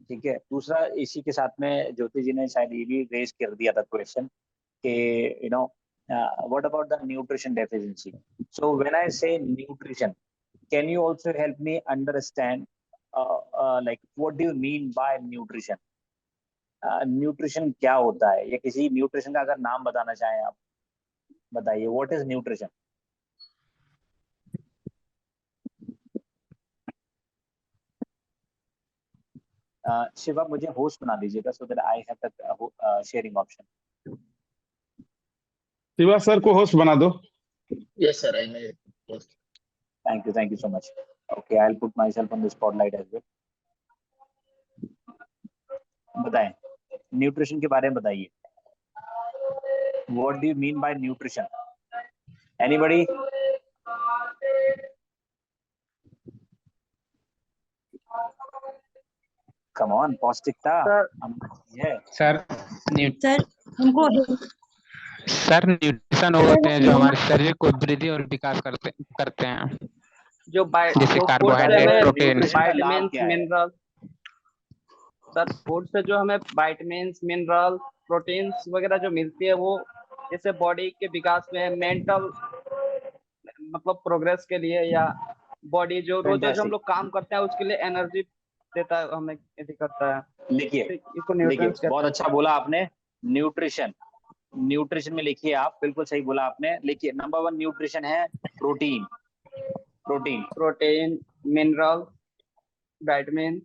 ठीक है। दूसरा इसी के साथ में ज्योति जी ने शायद ये भी रेज कर दिया था क्वेश्चन कि what about the nutrition deficiency? So when I say nutrition, can you also help me understand like what do you mean by nutrition? Nutrition क्या होता है, या किसी न्यूट्रिशन का अगर नाम बताना चाहें आप, बताइए, व्हाट इज न्यूट्रिशन? शिवा मुझे होस्ट बना दीजिएगा so that I have the sharing option. Shiva sir को होस्ट बना दो। Yes, sir. I may. Thank you so much. Okay, I'll put myself on the spotlight as well. बताएं, न्यूट्रिशन के बारे में बताइए, what do you mean by nutrition? Anybody? Come on, पौष्टिकता है सर सर हमको सर न्यूट्रिशन वो होते हैं जो हमारे शरीर को वृद्धि और विकास करते हैं, जो जैसे जो फूड से कार्बोहाइड्रेट, हमें प्रोटीन। न्यूट्रिशन का लाभ वाइटामिन्स क्या है? मिनरल, सर फूड से जो हमें वाइटामिन्स मिनरल प्रोटीन्स वगैरह जो मिलती है, वो जैसे बॉडी के विकास में, मेंटल मतलब प्रोग्रेस के लिए, या बॉडी जो रोज रोज हम लोग काम करते हैं उसके लिए एनर्जी देता है, हमें यदि करता है, लिखिए इसको लिखिए, न्यूट्रिएंट्स कहते बहुत हैं। अच्छा बोला आपने, न्यूट्रिशन, न्यूट्रिशन में लिखिए आप, बिल्कुल सही बोला आपने, लिखिए नंबर 1 न्यूट्रिशन है protein, protein, protein, mineral, vitamin,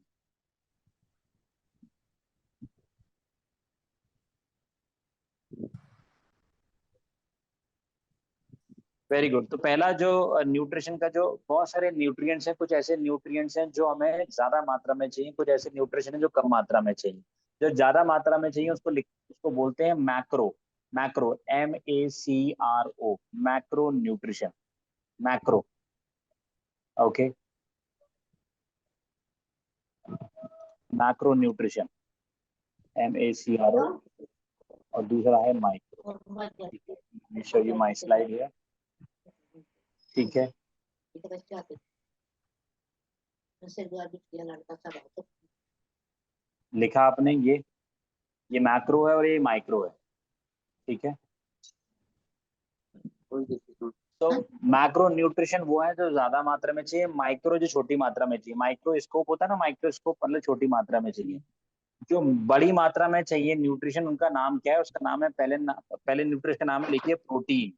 very good. तो पहला जो न्यूट्रिशन का, जो बहुत सारे न्यूट्रिएंट्स हैं, कुछ ऐसे न्यूट्रिएंट्स हैं जो हमें ज्यादा मात्रा में चाहिए, कुछ ऐसे न्यूट्रिशन है जो कम मात्रा में चाहिए। जो ज्यादा मात्रा में चाहिए उसको बोलते हैं macro, macro MACRO, macro nutrition, macro, okay, macro nutrition MACRO, और दूसरा है micro. Show you my slide here, ठीक है, लिखा आपने, ये मैक्रो है और ये माइक्रो है, ठीक है। तो मैक्रो न्यूट्रिशन वो है जो ज्यादा मात्रा में चाहिए, माइक्रो जो छोटी मात्रा में चाहिए। माइक्रोस्कोप होता है ना, माइक्रोस्कोप मतलब छोटी मात्रा में चाहिए। जो बड़ी मात्रा में चाहिए न्यूट्रिशन, उनका नाम क्या है? उसका नाम है, पहले न्यूट्रिशन का नाम लिखिए प्रोटीन,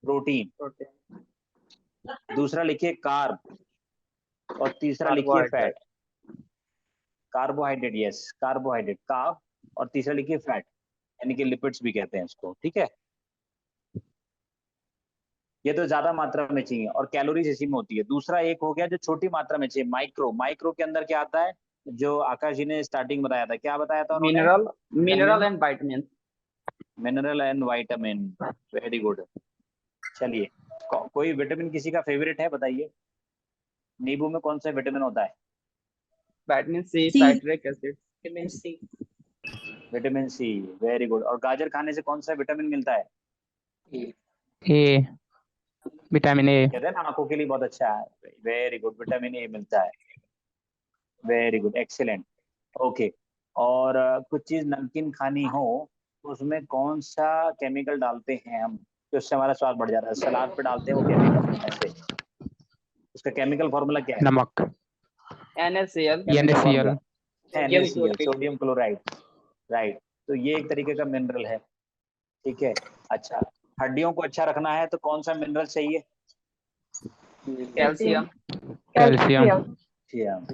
प्रोटीन, दूसरा लिखिए कार्ब, और तीसरा लिखिए fat, carbohydrate, yes carbohydrate, carb, और तीसरा लिखिए फैट, यानी कि लिपिड्स भी कहते हैं इसको, ठीक है। ये तो ज्यादा मात्रा में चाहिए, और कैलोरीज इसी में होती है। दूसरा एक हो गया जो छोटी मात्रा में चाहिए, माइक्रो, माइक्रो के अंदर क्या आता है, जो आकाश जी ने स्टार्टिंग बताया था, क्या बताया था उन्होंने? Mineral and vitamin, mineral and vitamin, very good. चलिए, कोई विटामिन किसी का फेवरेट है, बताइए। नींबू में कौन सा विटामिन होता है? Vitamin C, citric acid, vitamin C, vitamin C, very good. और गाजर खाने से कौन सा विटामिन मिलता है? A, vitamin A. कहते हैं ना आंखों के लिए बहुत अच्छा है, वेरी गुड, विटामिन ए मिलता है, वेरी गुड, एक्सीलेंट, ओके। और कुछ चीज नमकीन खानी हो तो उसमें कौन सा केमिकल डालते हैं हम? कि उससे हमारा स्वाद बढ़ जाता है। सलाद पे डालते हैं वो केमिकल, ऐसे उसका केमिकल फॉर्मूला क्या है? नमक, NaCl। NaCl, NaCl, sodium chloride, right. तो ये एक तरीके का मिनरल है, ठीक है। अच्छा, हड्डियों को अच्छा रखना है तो कौन सा मिनरल चाहिए? कैल्शियम। कैल्शियम।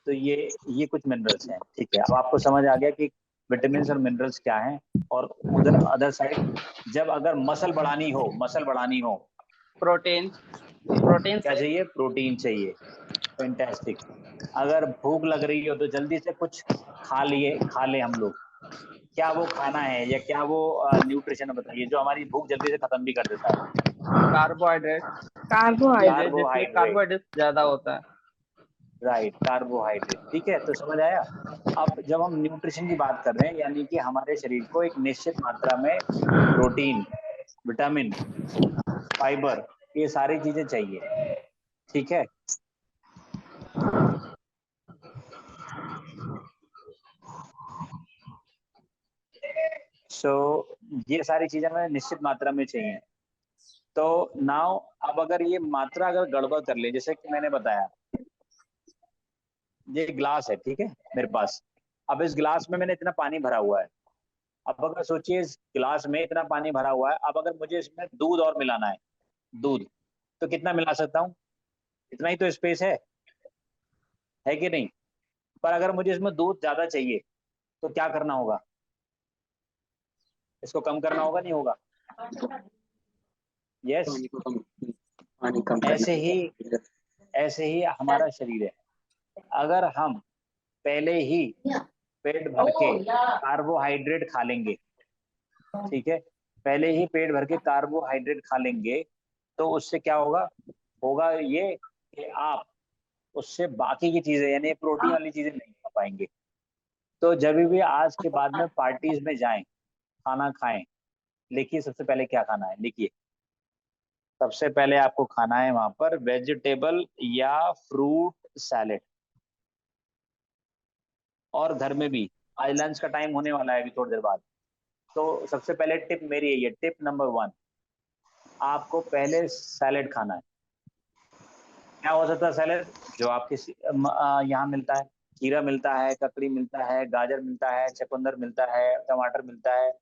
तो ये कुछ मिनरल्स हैं, ठीक है। अब आपको समझ आ गया कि विटामिन और मिनरल्स क्या हैं। और उधर अदर साइड, जब अगर मसल बढ़ानी हो प्रोटीन क्या चाहिए? प्रोटीन चाहिए, फैंटास्टिक। अगर भूख लग रही हो तो जल्दी से कुछ खा ले हम लोग। क्या वो खाना है या क्या वो न्यूट्रिशन है बताइए, जो हमारी भूख जल्दी से खत्म भी कर देता है? Carbohydrate, carbohydrate. जिसमें कार्बोहाइड्रेट ज्यादा होता है। राइट, कार्बोहाइड्रेट, ठीक है। तो समझ आया। अब जब हम न्यूट्रिशन की बात कर रहे हैं, यानी कि हमारे शरीर को एक निश्चित मात्रा में प्रोटीन, विटामिन, फाइबर, ये सारी चीजें चाहिए, ठीक है। ये सारी चीजें हमें निश्चित मात्रा में चाहिए। तो नाउ अब अगर ये मात्रा अगर गड़बड़ कर ले, जैसे कि मैंने बताया, ये ग्लास है, ठीक है, मेरे पास। अब इस ग्लास में मैंने इतना पानी भरा हुआ है। अब अगर सोचिए इस गिलास में इतना पानी भरा हुआ है, अब अगर मुझे इसमें दूध और मिलाना है, दूध, तो कितना मिला सकता हूँ? इतना ही तो स्पेस है कि नहीं? पर अगर मुझे इसमें दूध ज्यादा चाहिए तो क्या करना होगा? इसको कम करना होगा, नहीं होगा? यस। ऐसे ही हमारा शरीर है। अगर हम पहले ही पेट भर के कार्बोहाइड्रेट खा लेंगे, ठीक है, पहले ही पेट भर के कार्बोहाइड्रेट खा लेंगे, तो उससे क्या होगा ये कि आप उससे बाकी की चीजें यानी प्रोटीन वाली चीजें नहीं खा पाएंगे। तो जब भी आज के बाद में पार्टीज में जाएं, खाना खाएं, लिखिए सबसे पहले क्या खाना है, लिखिए। सबसे पहले आपको खाना है वहां पर वेजिटेबल या फ्रूट सैलेड। और घर में भी आज लंच का टाइम होने वाला है अभी थोड़ी देर बाद, तो सबसे पहले टिप मेरी है, ये टिप नंबर 1, आपको पहले सैलेड खाना है। क्या हो सकता है सैलेड? जो आपके यहाँ मिलता है, खीरा मिलता है, ककड़ी मिलता है, गाजर मिलता है, चुकंदर मिलता है, टमाटर मिलता है,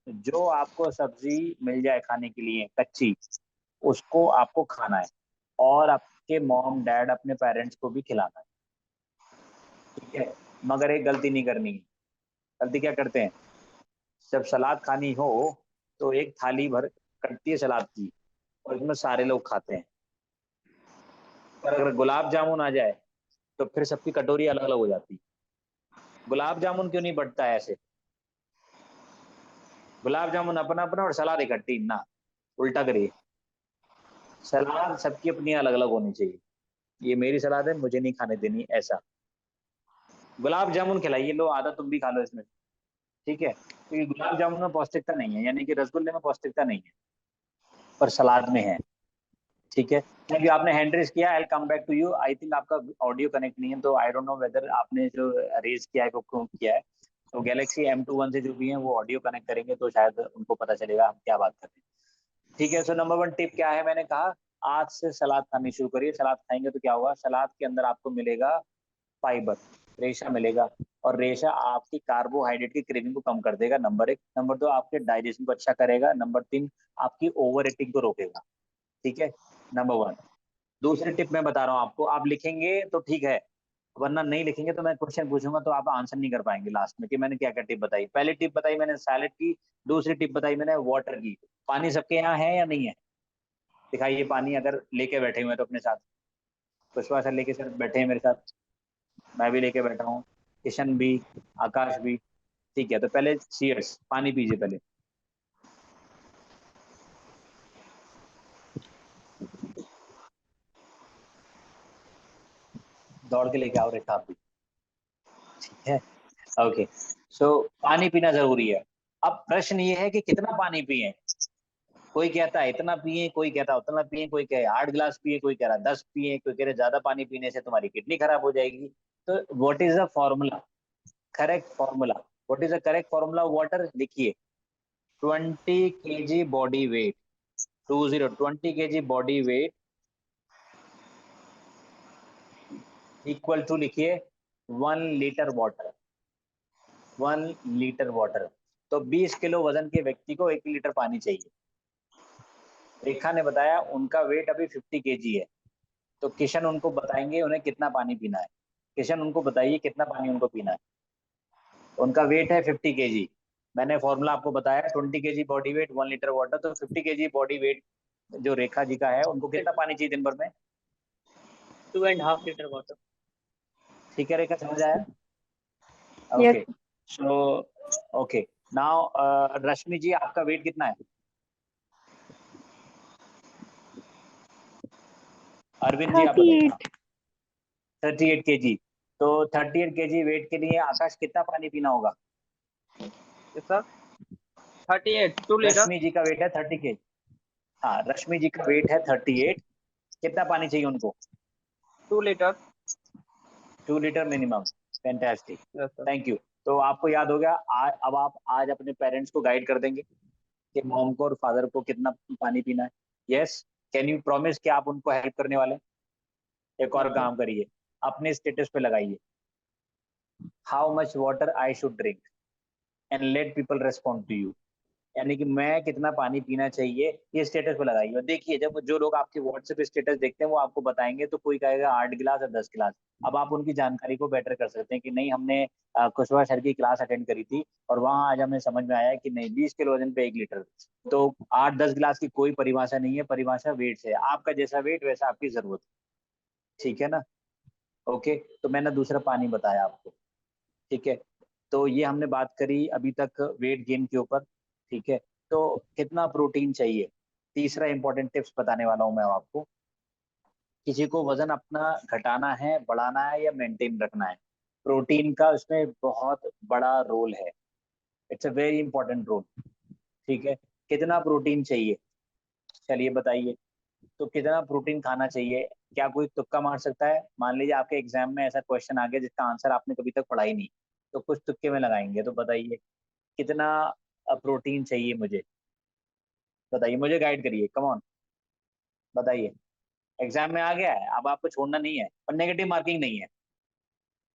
जो आपको सब्जी मिल जाए खाने के लिए कच्ची, उसको आपको खाना है। और आपके मॉम डैड अपने पेरेंट्स को भी खिलाना है, ठीक है। मगर एक गलती नहीं करनी है। गलती क्या करते हैं? जब सलाद खानी हो तो एक थाली भर कटती है सलाद की और इसमें सारे लोग खाते हैं। पर अगर गुलाब जामुन आ जाए तो फिर सबकी कटोरी अलग अलग हो जाती। गुलाब जामुन क्यों नहीं बढ़ता है ऐसे? गुलाब जामुन अपना अपना और सलाद इकट्ठी ना, उल्टा करिए। सलाद सबकी अपनी अलग अलग होनी चाहिए। ये मेरी सलाद है, मुझे नहीं खाने देनी, ऐसा। गुलाब जामुन खिलाइए, लो आधा तुम भी खा लो इसमें, ठीक है। क्योंकि गुलाब जामुन में पौष्टिकता नहीं है, यानी कि रसगुल्ले में पौष्टिकता नहीं है, पर सलाद में है, ठीक है। क्योंकि आपने हैंड रेज किया, I come back to you. I think आपका ऑडियो कनेक्ट नहीं है, तो आई डोंट नो वेदर आपने जो रेज किया है वो क्यों किया है। तो गैलेक्सी M21 से जो भी हैं वो ऑडियो कनेक्ट करेंगे तो शायद उनको पता चलेगा हम क्या बात कर रहे हैं, ठीक है। सो नंबर 1 टिप क्या है? मैंने कहा आज से सलाद खानी शुरू करिए। सलाद खाएंगे तो क्या होगा? सलाद के अंदर आपको मिलेगा फाइबर, रेशा मिलेगा, और रेशा आपकी कार्बोहाइड्रेट की क्रेविंग को कम कर देगा, नंबर 1। नंबर 2, आपके डाइजेशन को अच्छा करेगा। नंबर 3, आपकी ओवर ईटिंग को रोकेगा, ठीक है, नंबर 1। दूसरी टिप मैं बता रहा हूँ आपको, आप लिखेंगे तो ठीक है, वरना नहीं लिखेंगे तो मैं क्वेश्चन पूछूंगा तो आप आंसर नहीं कर पाएंगे लास्ट में कि मैंने क्या क्या टिप बताई। पहली टिप बताई मैंने सैलेड की, दूसरी टिप बताई मैंने वाटर की। पानी सबके यहाँ है या नहीं है? दिखाइए पानी, अगर लेके बैठे हुए हैं तो अपने साथ। पुष्पा सर लेके सर बैठे हैं मेरे साथ, मैं भी लेके बैठा हूँ, किशन भी, आकाश भी, ठीक है। तो पहले चीयर्स, पानी पीजिए पहले। दौड़ के लेके आओ रेखा आप भी, ठीक है, ओके। सो पानी पीना जरूरी है। अब प्रश्न ये है कि कितना पानी पिए। कोई कहता है इतना पिए, कोई कहता है उतना पिए, कोई कहे 8 गिलास पिए, कोई कह रहा 10 पिए, कोई कह रहा ज्यादा पानी पीने से तुम्हारी किडनी खराब हो जाएगी। तो what is the formula, correct formula? What is the correct formula of water? लिखिए 20 kg body weight 20 kg body weight equal to लिखिए 1 लीटर वाटर। 1 लीटर वाटर, तो 20 किलो वजन के व्यक्ति को 1 लीटर पानी चाहिए। रेखा ने बताया उनका वेट अभी 50 kg है, तो किशन उनको बताएंगे उन्हें कितना पानी पीना है। किशन उनको बताइए कितना पानी उनको पीना है। उनका वेट है 50 kg, मैंने फॉर्मूला आपको बताया 20 kg body wait 1 litre water, तो 50 kg बॉडी वेट जो रेखा जी का है उनको कितना पानी चाहिए दिन भर में? 2.5 लीटर वाटर। ठीक है रेखा, समझ आया? Yes. Okay, so okay now Rashmi ji आपका वेट कितना है? अरविंद जी आप बताइए। 38 kg, तो 38 kg वेट के लिए आकाश कितना पानी पीना होगा? Sir 38 2 litre. रश्मि जी का वेट है 30 kg। हाँ, रश्मि जी का वेट है 38, कितना पानी चाहिए उनको? 2 litre. 2 litre minimum. Fantastic, yes sir. Thank you. तो आपको याद हो गया। अब आप आज अपने पेरेंट्स को गाइड कर देंगे कि मॉम को और फादर को कितना पानी पीना है। यस, कैन यू प्रॉमिस कि आप उनको हेल्प करने वाले? एक और काम करिए, अपने स्टेटस पे लगाइए how much water I should drink and let people respond to you, यानी कि मैं कितना पानी पीना चाहिए ये स्टेटस पे लगाइए। और देखिए जब जो लोग आपके व्हाट्सएप स्टेटस देखते हैं वो आपको बताएंगे, तो कोई कहेगा 8 गिलास या 10 गिलास। अब आप उनकी जानकारी को बेटर कर सकते हैं कि नहीं, हमने कुशवाहा सर की क्लास अटेंड करी थी और वहाँ आज हमें समझ में आया कि नहीं 20 किलो वजन पे 1 लीटर, तो 8-10 गिलास की कोई परिभाषा नहीं है, परिभाषा वेट से है। आपका जैसा वेट वैसा आपकी जरूरत, ठीक है ना? ओके, तो मैंने दूसरा पानी बताया आपको, ठीक है। तो ये हमने बात करी अभी तक वेट गेन के ऊपर, ठीक है। तो कितना प्रोटीन चाहिए, तीसरा इंपॉर्टेंट टिप्स बताने वाला हूँ मैं आपको। किसी को वजन अपना घटाना है, बढ़ाना है या मेंटेन रखना है, प्रोटीन का उसमें बहुत बड़ा रोल है। It's a very important role, ठीक है। कितना प्रोटीन चाहिए, चलिए बताइए। तो कितना प्रोटीन खाना चाहिए, क्या कोई तुक्का मार सकता है? मान लीजिए आपके एग्जाम में ऐसा क्वेश्चन आ गया जिसका आंसर आपने कभी तक पढ़ा ही नहीं, तो कुछ तुक्के में लगाएंगे। तो बताइए कितना प्रोटीन चाहिए मुझे, बताइए, मुझे गाइड करिए, कम ऑन बताइए। एग्जाम में आ गया है, अब आपको छोड़ना नहीं है और नेगेटिव मार्किंग नहीं है,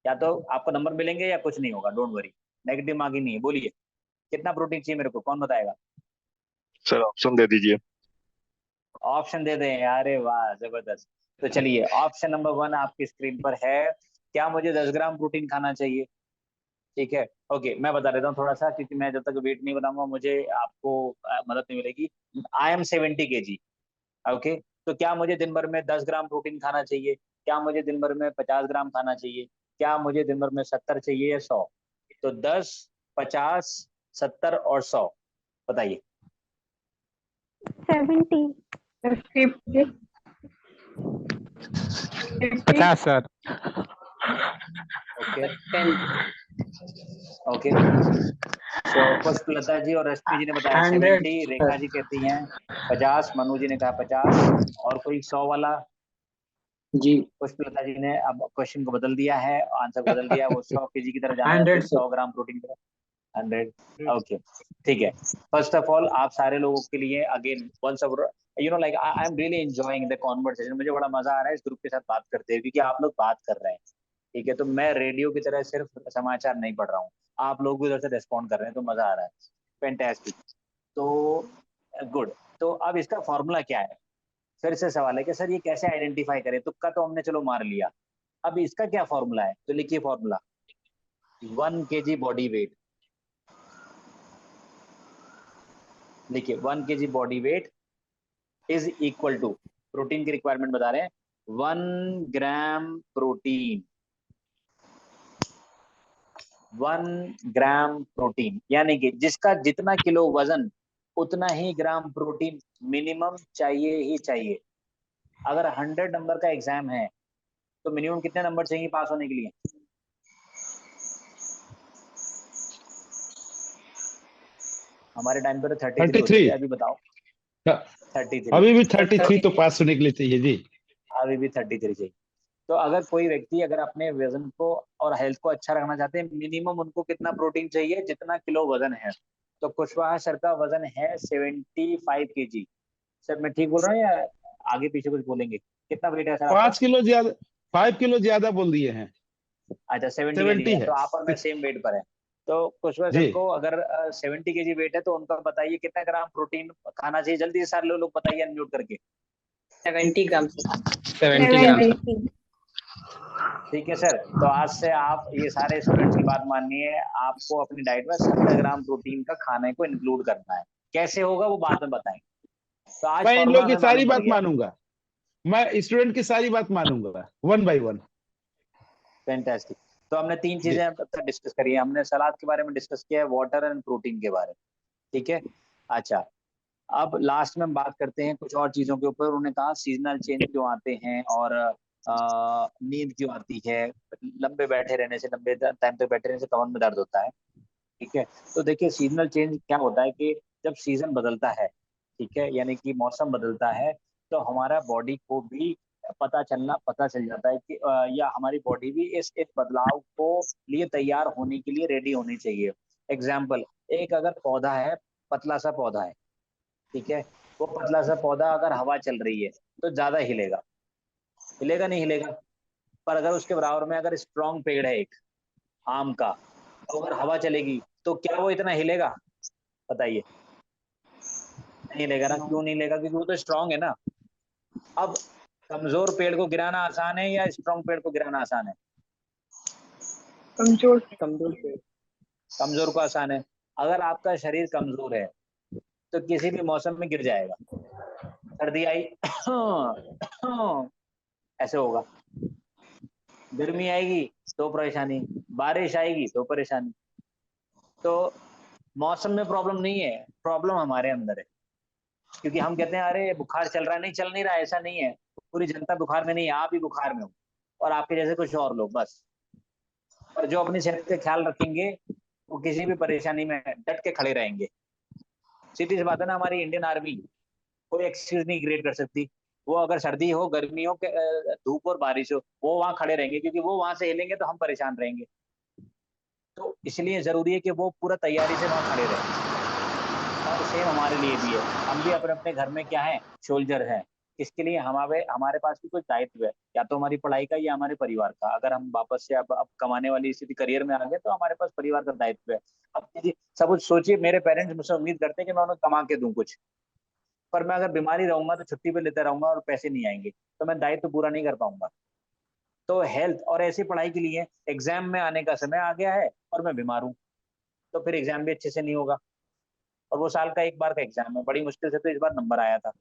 या तो आपको नंबर मिलेंगे या कुछ नहीं होगा, डोंट वरी, नेगेटिव मार्किंग नहीं है। बोलिए कितना प्रोटीन चाहिए मेरे को, कौन बताएगा? सर ऑप्शन दे दीजिए। ऑप्शन दे दें, अरे वाह जबरदस्त। तो चलिए ऑप्शन नंबर 1 आपकी स्क्रीन पर है, क्या मुझे 10 ग्राम प्रोटीन खाना चाहिए? ठीक है, ओके मैं बता देता हूँ थोड़ा सा, क्योंकि मैं जब तक वेट नहीं बताऊंगा मुझे आपको मदद नहीं मिलेगी। I am 70 kg, okay. तो क्या मुझे दिन भर में 10 ग्राम प्रोटीन खाना चाहिए, क्या मुझे दिन भर में 50 ग्राम खाना चाहिए, क्या मुझे दिन भर में 70 चाहिए या 100? तो 10, 50, 70 और 100, बताइए। 70. 50. 50 सर। ओके 10। ओके, तो पुष्पलता जी और रश्मि जी ने बताया 70, रेखा जी कहती हैं 50, मनु जी ने कहा 50, और कोई 100 वाला? जी पुष्पलता जी ने अब क्वेश्चन को बदल दिया है, आंसर बदल दिया, वो 100 kg की तरफ जाना है, 100 100 ग्राम प्रोटीन की तरफ। 100, ओके ठीक है। फर्स्ट ऑफ ऑल आप सारे लोगों के लिए again once you know like I am really enjoying the conversation, मुझे बड़ा मजा आ रहा है इस ग्रुप के साथ बात करते हुए, क्योंकि आप लोग बात कर रहे हैं, ठीक है। तो मैं रेडियो की तरह सिर्फ समाचार नहीं पढ़ रहा हूँ, आप लोग भी उधर से रेस्पॉन्ड कर रहे हैं, तो मजा आ रहा है, फैंटास्टिक। तो गुड, तो अब इसका फॉर्मूला क्या है? फिर से सवाल है कि सर ये कैसे आइडेंटिफाई करें, तुक्का तो हमने चलो मार लिया, अब इसका क्या फॉर्मूला है? तो लिखिए फॉर्मूला, 1 kg बॉडी वेट, लिखिए 1 kg body weight is equal to, protein की रिक्वायरमेंट बता रहे हैं, 1 ग्राम प्रोटीन, 1 ग्राम प्रोटीन, यानी कि जिसका जितना किलो वजन उतना ही ग्राम प्रोटीन मिनिमम चाहिए ही चाहिए। अगर 100 नंबर का एग्जाम है तो मिनिमम कितने नंबर चाहिए पास होने के लिए? हमारे टाइम पर 33 होते थे, अभी बताओ। 33, अभी भी 33 तो पास होने के लिए चाहिए जी। अभी भी 33 चाहिए। तो अगर कोई व्यक्ति अगर अपने वजन को और हेल्थ को अच्छा रखना चाहते हैं, मिनिमम उनको कितना प्रोटीन चाहिए, जितना किलो वजन है। तो कुशवाहा सर का वजन है 75 kg, सर मैं ठीक बोल रहा हूँ या आगे पीछे कुछ बोलेंगे? कितना वेट है सर आपका? 5 किलो ज्यादा, 5 किलो ज्यादा बोल दिए हैं। अच्छा 70 70 kg है, है तो आप और मैं सेम वेट पर है। तो कुशवा सर जी। को अगर 70 kg वेट है तो उनका बताइए कितना ग्राम प्रोटीन खाना चाहिए? जल्दी से सारे लोग बताइए अनम्यूट करके। 70 ग्राम सर। 70 gram sir. ठीक है सर, तो आज से आप ये सारे स्टूडेंट्स की बात मानिए, आपको अपनी डाइट में 70 ग्राम प्रोटीन का खाने को इंक्लूड करना है। कैसे होगा वो बाद में बताएंगे। तो आज मैं इन लोग फॉर्मूला की हमें सारी मालूम पड़ बात गया। मानूंगा, मैं स्टूडेंट की सारी बात मानूंगा 1 by 1। फैंटास्टिक। तो हमने तीन जी चीजें अब तक डिस्कस करी है। हमने सलाद के बारे में डिस्कस किया है, वाटर एंड प्रोटीन के बारे में। ठीक है। अच्छा, अब लास्ट में हम बात करते हैं कुछ और चीजों के ऊपर। उन्होंने कहा सीजनल चेंज क्यों आते हैं और नींद क्यों आती है, लंबे बैठे रहने से, लंबे टाइम तक बैठे रहने से कमर में दर्द होता है। ठीक है। तो देखिए सीजनल चेंज क्या होता है कि जब सीजन बदलता है, ठीक है, यानी कि मौसम बदलता है, तो हमारा बॉडी को भी पता चल जाता है कि या हमारी बॉडी भी इस बदलाव को लिए तैयार होने के लिए रेडी होनी चाहिए। एग्जाम्पल, एक अगर पौधा है, पतला सा पौधा है, ठीक है, वो पतला सा पौधा अगर हवा चल रही है तो ज्यादा हिलेगा, हिलेगा नहीं हिलेगा? पर अगर उसके बराबर में अगर स्ट्रॉन्ग पेड़ है एक आम का, तो अगर हवा चलेगी तो क्या वो इतना हिलेगा? बताइए। नहीं हिलेगा ना। क्यों नहीं हिलेगा? क्योंकि वो तो स्ट्रॉन्ग है ना। अब कमजोर पेड़ को गिराना आसान है या स्ट्रॉन्ग पेड़ को गिराना आसान है? कमजोर। कमजोर पे। कमजोर को आसान है। अगर आपका शरीर कमजोर है तो किसी भी मौसम में गिर जाएगा। सर्दी आई ऐसे होगा, गर्मी आएगी तो परेशानी, बारिश आएगी तो परेशानी। तो मौसम में प्रॉब्लम नहीं है, प्रॉब्लम हमारे अंदर है। क्योंकि हम कहते हैं अरे बुखार चल रहा है, नहीं चल नहीं रहा है, ऐसा नहीं है। पूरी जनता बुखार में नहीं है, आप ही बुखार में हो और आपके जैसे कुछ और लोग बस। और जो अपनी सेहत का ख्याल रखेंगे वो किसी भी परेशानी में डट के खड़े रहेंगे। सीधी सी बात है ना, हमारी इंडियन आर्मी कोई एक्सक्यूज नहीं क्रिएट कर सकती। वो अगर सर्दी हो, गर्मी हो, धूप और बारिश हो, वो वहां खड़े रहेंगे, क्योंकि वो वहां से हिलेंगे तो हम परेशान रहेंगे। तो इसलिए जरूरी है कि वो पूरा तैयारी से वहां खड़े रहें। और सेम हमारे लिए भी है, हम भी अपने अपने घर में क्या है, सोल्जर हैं। इसके लिए हमारे हमारे पास भी कुछ दायित्व है, या तो हमारी पढ़ाई का या हमारे परिवार का। अगर हम वापस से अब कमाने वाली स्थिति करियर में आ गए तो हमारे पास परिवार का दायित्व है। अब सब कुछ सोचिए, मेरे पेरेंट्स मुझसे उम्मीद करते हैं कि मैं उन्हें कमा के दूं कुछ, पर मैं अगर बीमारी रहूंगा तो छुट्टी पे लेता रहूंगा और पैसे नहीं आएंगे, तो मैं दायित्व पूरा नहीं कर पाऊंगा। तो हेल्थ और ऐसी पढ़ाई के लिए एग्जाम में आने का समय आ गया है और मैं बीमार हूँ, तो फिर एग्जाम भी अच्छे से नहीं होगा। और वो साल का एक बार का एग्जाम है, बड़ी मुश्किल से तो इस बार नंबर आया था,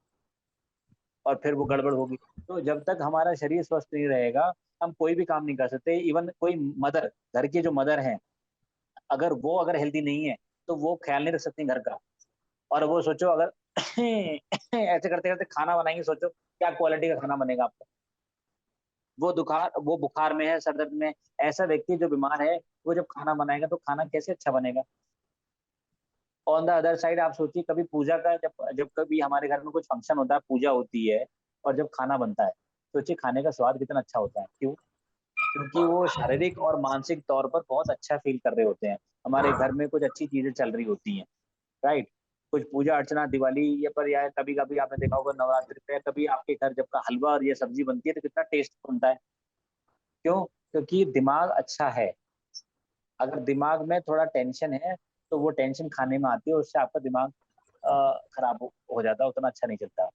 और फिर वो गड़बड़ होगी। तो जब तक हमारा शरीर स्वस्थ नहीं रहेगा हम कोई भी काम नहीं कर सकते। इवन कोई मदर, घर की जो मदर है, अगर हेल्दी नहीं है तो वो ख्याल नहीं रख सकती घर का। और वो सोचो अगर ऐसे करते करते खाना बनाएंगे, सोचो क्या क्वालिटी का खाना बनेगा आपका। वो बुखार में है, सर दर्द में, ऐसा व्यक्ति जो बीमार है, वो जब खाना बनाएगा तो खाना कैसे अच्छा बनेगा? ऑन द अदर साइड आप सोचिए, कभी पूजा का जब जब कभी हमारे घर में कुछ फंक्शन होता है, पूजा होती है, और जब खाना बनता है, सोचिए खाने का स्वाद कितना अच्छा होता है। क्यों? क्योंकि वो शारीरिक और मानसिक तौर पर बहुत अच्छा फील कर रहे होते हैं। हमारे घर में कुछ अच्छी चीजें चल रही होती हैं, राइट? कुछ पूजा अर्चना, दिवाली ये पर, या कभी कभी आपने देखा होगा नवरात्रि पे, कभी आपके घर जब का हलवा और ये सब्जी बनती है तो कितना टेस्ट बनता है। क्यों? क्योंकि दिमाग अच्छा है। अगर दिमाग में थोड़ा टेंशन है तो वो टेंशन खाने में आती है, उससे आपका दिमाग खराब हो जाता है, उतना अच्छा नहीं चलता।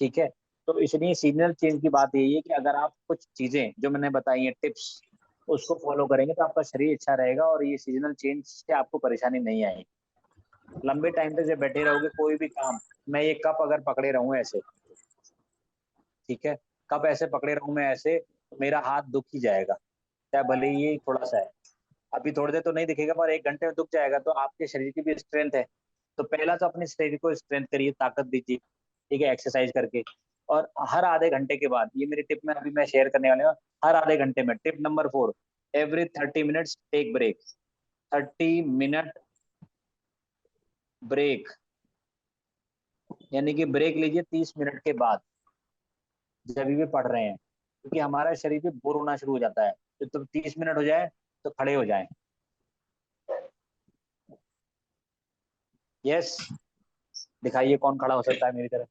ठीक है। तो इसलिए सीजनल चेंज की बात यही है कि अगर आप कुछ चीजें जो मैंने बताई हैं टिप्स, उसको फॉलो करेंगे तो आपका शरीर अच्छा रहेगा और ये सीजनल चेंज से आपको परेशानी नहीं आएगी। लंबे टाइम तक जब बैठे रहोगे कोई भी काम, मैं ये कप अगर पकड़े रहूं ऐसे, ठीक है, कप ऐसे पकड़े रहूं मैं ऐसे, तो मेरा हाथ दुख ही जाएगा, चाहे भले ही ये थोड़ा सा है। अभी थोड़ी देर तो नहीं दिखेगा पर एक घंटे में दुख जाएगा। तो आपके शरीर की भी स्ट्रेंथ है, तो पहला तो अपने शरीर को स्ट्रेंथ करिए, ताकत दीजिए, ठीक है, एक्सरसाइज करके। और हर आधे घंटे के बाद, ये मेरी टिप में अभी मैं शेयर करने वाले हूँ, हर आधे घंटे में, tip number 4, every 30 minutes take break. 30 minute break, यानी कि ब्रेक लीजिए 30 मिनट के बाद जब भी पढ़ रहे हैं, क्योंकि हमारा शरीर भी बोर होना शुरू हो जाता है। तो 30 मिनट हो जाए तो खड़े हो जाए। यस, दिखाइए कौन खड़ा हो सकता है मेरी तरह।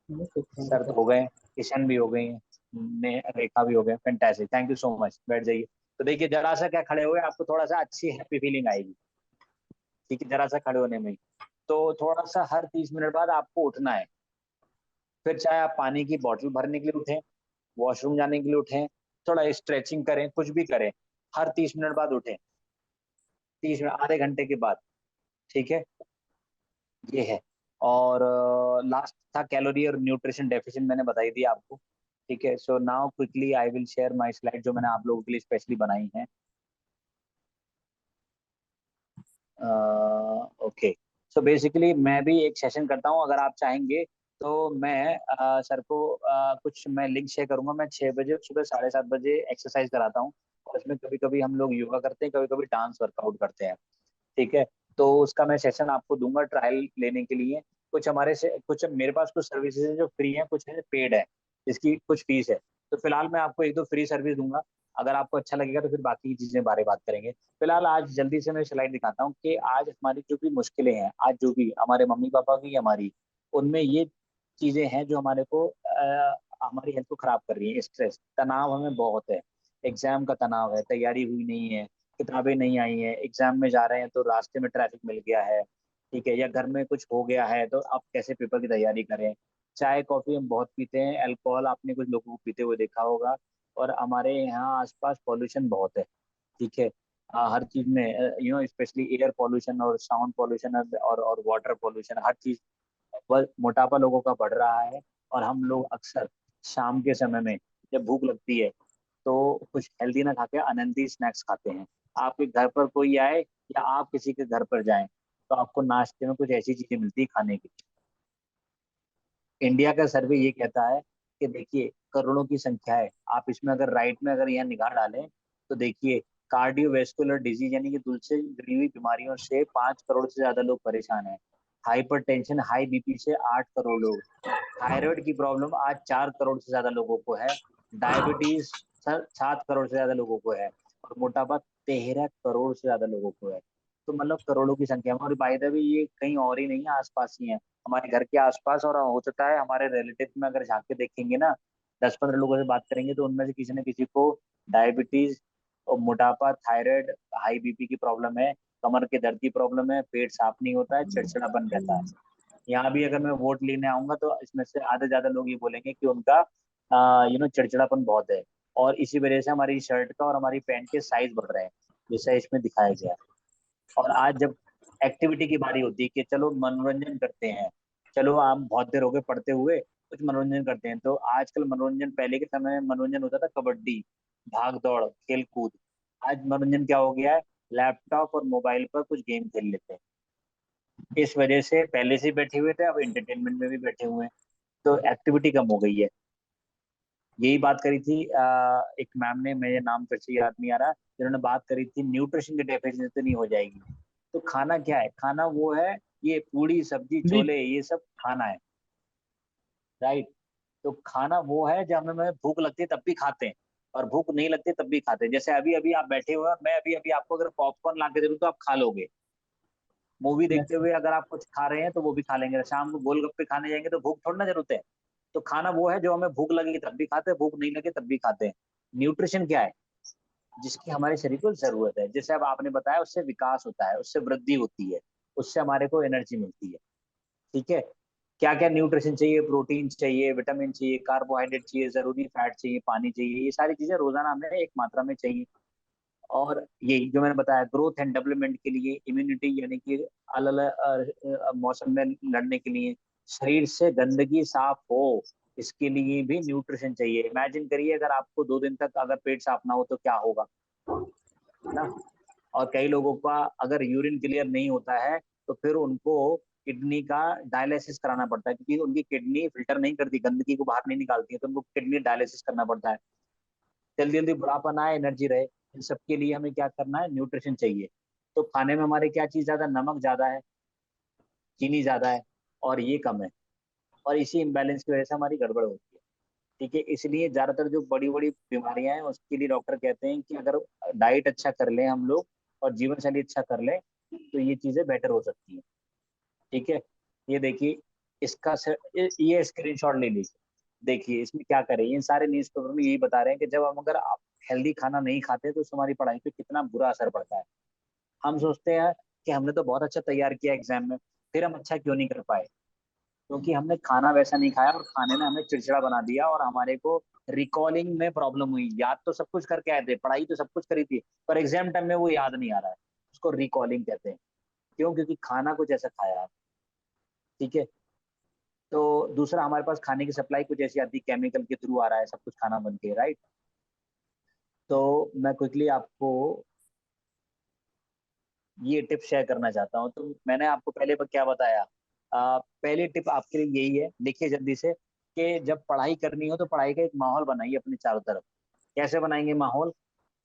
सर तो हो गए, किशन भी हो गई हैं, रेखा भी हो गए, fantastic, thank you so much, बैठ जाइए। तो देखिए जरा सा क्या खड़े हुए आपको थोड़ा सा अच्छी हैप्पी फीलिंग आएगी, ठीक है, जरा सा खड़े होने में ही। तो थोड़ा सा हर 30 मिनट बाद आपको उठना है, फिर चाहे आप पानी की बोतल भरने के लिए उठें, वॉशरूम जाने के लिए उठें, थोड़ा स्ट्रेचिंग करें, कुछ भी करें, हर 30 मिनट बाद उठें, 30 मिनट, आधे घंटे के बाद, ठीक है, ये है। और लास्ट था कैलोरी और न्यूट्रिशन डेफिशिएंट, मैंने बताई दी आपको, ठीक है। So now quickly I will share my slide जो मैंने आप लोगों के लिए स्पेशली बनाई है। ओके, सो बेसिकली मैं भी एक सेशन करता हूँ, अगर आप चाहेंगे तो मैं सर को कुछ मैं लिंक शेयर करूंगा। मैं 6 बजे सुबह 7:30 बजे एक्सरसाइज कराता हूँ, और इसमें कभी कभी हम लोग योगा करते हैं, कभी कभी डांस वर्कआउट करते हैं, ठीक है। तो उसका मैं सेशन आपको दूंगा ट्रायल लेने के लिए। कुछ हमारे से कुछ मेरे पास कुछ सर्विसेज हैं जो फ्री हैं, कुछ है पेड है, इसकी कुछ फीस है। तो फिलहाल मैं आपको 1-2 फ्री सर्विस दूंगा, अगर आपको अच्छा लगेगा तो फिर बाकी की चीजें बारे बात करेंगे। फिलहाल आज जल्दी से मैं स्लाइड दिखाता हूँ कि आज हमारी जो भी मुश्किलें हैं, आज जो भी हमारे मम्मी पापा की हमारी, उनमें ये चीजें हैं जो हमारे को हमारी हेल्थ को खराब कर रही है। स्ट्रेस, तनाव हमें बहुत है, एग्जाम का तनाव है, तैयारी हुई नहीं है, किताबें नहीं आई हैं, एग्जाम में जा रहे हैं तो रास्ते में ट्रैफिक मिल गया है, ठीक है, या घर में कुछ हो गया है, तो आप कैसे पेपर की तैयारी करें। चाय कॉफी हम बहुत पीते हैं, अल्कोहल आपने कुछ लोगों को पीते हुए देखा होगा, और हमारे यहाँ आसपास पॉल्यूशन बहुत है, ठीक है। हर चीज में स्पेशली एयर पॉल्यूशन और साउंड पॉल्यूशन और वाटर पॉल्यूशन, हर चीज, मोटापा लोगों का बढ़ रहा है। और हम लोग अक्सर शाम के समय में जब भूख लगती है तो कुछ हेल्दी ना खा के अनहेल्दी स्नैक्स खाते हैं। आपके घर पर कोई आए या आप किसी के घर पर जाएं तो आपको नाश्ते में कुछ ऐसी चीजें मिलती है खाने की। इंडिया का सर्वे ये कहता है कि देखिए करोड़ों की संख्या है, आप इसमें अगर राइट में अगर यहाँ निगाह डालें तो देखिए कार्डियोवेस्कुलर डिजीज यानी कि दिल से जुड़ी हुई बीमारियों से 5 करोड़ से ज्यादा लोग परेशान हैं। हाइपरटेंशन हाई बीपी से 8 करोड़ लोग, थायराइड की प्रॉब्लम आज 4 करोड़ से ज्यादा लोगों को है, डायबिटीज 7 करोड़ से ज्यादा लोगों को है, और मोटापा 13 करोड़ से ज्यादा लोगों को है। तो मतलब करोड़ों की संख्या में, और बाय द वे ये कहीं और ही नहीं है, आसपास ही है, हमारे घर के आसपास। और हो सकता है हमारे रिलेटिव में अगर झांक के देखेंगे ना, 10-15 लोगों से बात करेंगे तो उनमें से किसी न किसी को डायबिटीज और मोटापा, थायराइड, हाई बीपी की प्रॉब्लम है, कमर के दर्द की प्रॉब्लम है, पेट साफ नहीं होता है, चिड़चिड़ापन रहता है। यहाँ भी अगर मैं वोट लेने आऊंगा तो इसमें से आधे ज्यादा लोग ये बोलेंगे कि उनका चिड़चिड़ापन बहुत है, और इसी वजह से हमारी शर्ट का और हमारी पैंट के साइज बढ़ रहे हैं, जैसा इसमें दिखाया गया है। और आज जब एक्टिविटी की बारी होती है कि चलो मनोरंजन करते हैं, चलो आप बहुत देर हो गए पढ़ते हुए, कुछ मनोरंजन करते हैं, तो आजकल मनोरंजन, पहले के समय में मनोरंजन होता था कबड्डी, भाग दौड़, खेल कूद। आज मनोरंजन क्या हो गया है, लैपटॉप और मोबाइल पर कुछ गेम खेल लेते हैं। इस वजह से पहले से बैठे हुए थे, अब एंटरटेनमेंट में भी बैठे हुए हैं, तो एक्टिविटी कम हो गई है। यही बात करी थी एक मैम ने, मेरे नाम फिर से याद नहीं आ रहा, जिन्होंने बात करी थी न्यूट्रिशन की डेफिशिएंसी नहीं हो जाएगी। तो खाना क्या है, खाना वो है, ये पूड़ी सब्जी छोले ये सब खाना है, राइट। तो खाना वो है जब हमें भूख लगती है तब भी खाते हैं, और भूख नहीं लगती तब भी खाते हैं। जैसे अभी अभी आप बैठे हुए हैं, मैं अभी अभी आपको अगर पॉपकॉर्न ला के दे दूं तो आप खा लोगे। मूवी देखते हुए अगर आप कुछ खा रहे हैं तो वो भी खा लेंगे। शाम को गोलगप्पे खाने जाएंगे तो भूख थोड़ी ना जरूरत है। तो खाना वो है जो हमें भूख लगेगी तब भी खाते हैं, भूख नहीं लगे तब भी खाते हैं। न्यूट्रिशन क्या है, जिसकी हमारे शरीर को जरूरत है। जैसे अब आपने बताया, उससे विकास होता है, उससे वृद्धि होती है, उससे हमारे को एनर्जी मिलती है, ठीक है। क्या क्या न्यूट्रिशन चाहिए, प्रोटीन चाहिए, विटामिन चाहिए, कार्बोहाइड्रेट चाहिए, जरूरी फैट चाहिए, पानी चाहिए, ये सारी चीजें रोजाना हमें एक मात्रा में चाहिए। और ये जो मैंने बताया ग्रोथ एंड डेवलपमेंट के लिए, इम्यूनिटी यानी कि अलग अलग मौसम में लड़ने के लिए, शरीर से गंदगी साफ हो इसके लिए भी न्यूट्रिशन चाहिए। इमेजिन करिए अगर आपको 2 दिन तक अगर पेट साफ ना हो तो क्या होगा, है ना। और कई लोगों का अगर यूरिन क्लियर नहीं होता है तो फिर उनको किडनी का डायलिसिस कराना पड़ता है, क्योंकि उनकी किडनी फिल्टर नहीं करती, गंदगी को बाहर नहीं निकालती है, तो उनको किडनी डायलिसिस करना पड़ता है। जल्दी जल्दी बुढ़ापा ना आए, एनर्जी रहे, इन सब के लिए हमें क्या करना है, न्यूट्रिशन चाहिए। तो खाने में हमारे क्या चीज ज्यादा, नमक ज्यादा है, चीनी ज्यादा है, और ये कम है, और इसी इम्बैलेंस की वजह से हमारी गड़बड़ होती है, ठीक है। इसलिए ज्यादातर जो बड़ी बड़ी बीमारियां हैं उसके लिए डॉक्टर कहते हैं कि अगर डाइट अच्छा कर लें हम लोग और जीवन शैली अच्छा कर लें तो ये चीजें बेटर हो सकती हैं, ठीक है। ये देखिए इसका ये स्क्रीनशॉट ले लीजिए। देखिए इसमें क्या करें, ये सारे न्यूज पेपर में यही बता रहे हैं कि जब हम अगर आप हेल्दी खाना नहीं खाते तो हमारी पढ़ाई पे कितना बुरा असर पड़ता है। हम सोचते हैं कि हमने तो बहुत अच्छा तैयार किया एग्जाम में, फिर हम अच्छा क्यों नहीं कर पाए, क्योंकि हमने खाना वैसा नहीं खाया और खाने ने हमें चिड़चिड़ा बना दिया और हमारे को रिकॉलिंग में प्रॉब्लम हुई। याद तो सब कुछ करके आए थे, पढ़ाई तो सब कुछ करी थी, पर एग्जाम टाइम में वो याद नहीं आ रहा है। उसको रिकॉलिंग कहते हैं। क्यों? क्योंकि खाना कुछ ऐसा खाया आप। ठीक है। तो दूसरा, हमारे पास खाने की सप्लाई कुछ ऐसी आती है, केमिकल के थ्रू आ रहा है सब कुछ खाना बन के, राइट। तो मैं क्विकली आपको ये टिप शेयर करना चाहता हूँ। तो मैंने आपको पहले पर क्या बताया, पहली टिप आपके लिए यही है, देखिए जल्दी से, कि जब पढ़ाई करनी हो तो पढ़ाई का एक माहौल बनाइए अपने चारों तरफ। कैसे बनाएंगे माहौल?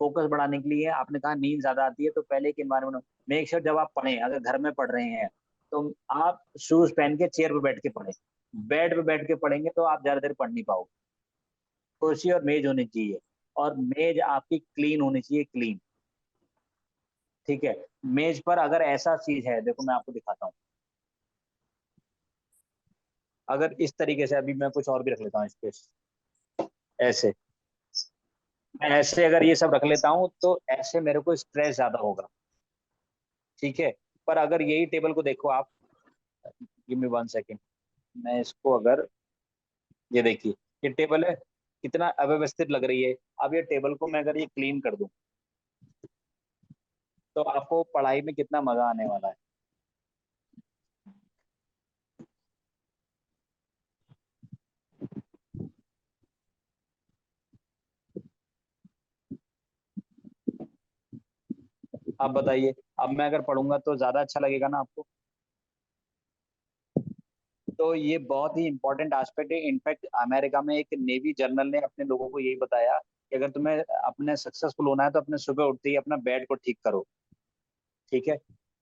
फोकस बढ़ाने के लिए आपने कहा नींद ज्यादा आती है, तो पहले के एनवायरमेंट मेक श्योर जब आप पढ़ें, अगर घर में पढ़ रहे हैं तो आप शूज पहन के चेयर पे बैठ के पढ़ें। बेड पे बैठ के पढ़ेंगे तो आप ज्यादा देर पढ़ नहीं पाओगे। कुर्सी और मेज होनी चाहिए, और मेज आपकी क्लीन होनी चाहिए, क्लीन। ठीक है। मेज पर अगर ऐसा चीज है, देखो मैं आपको दिखाता हूँ, अगर इस तरीके से, अभी मैं कुछ और भी रख लेता हूँ इस पे, ऐसे मैं ऐसे अगर ये सब रख लेता हूँ तो ऐसे मेरे को स्ट्रेस ज्यादा होगा। ठीक है। पर अगर यही टेबल को देखो आप, गिव मी 1 सेकेंड, मैं इसको अगर, ये देखिए ये टेबल है, कितना अव्यवस्थित लग रही है। अब ये टेबल को मैं अगर ये क्लीन कर दूं तो आपको पढ़ाई में कितना मजा आने वाला है। आप बताइए, अब मैं अगर पढ़ूंगा तो ज्यादा अच्छा लगेगा ना आपको। तो ये बहुत ही इंपॉर्टेंट एस्पेक्ट है। इनफैक्ट अमेरिका में एक नेवी जनरल ने अपने लोगों को यही बताया कि अगर तुम्हें अपने सक्सेसफुल होना है तो अपने सुबह उठते ही अपना बेड को ठीक करो। ठीक है।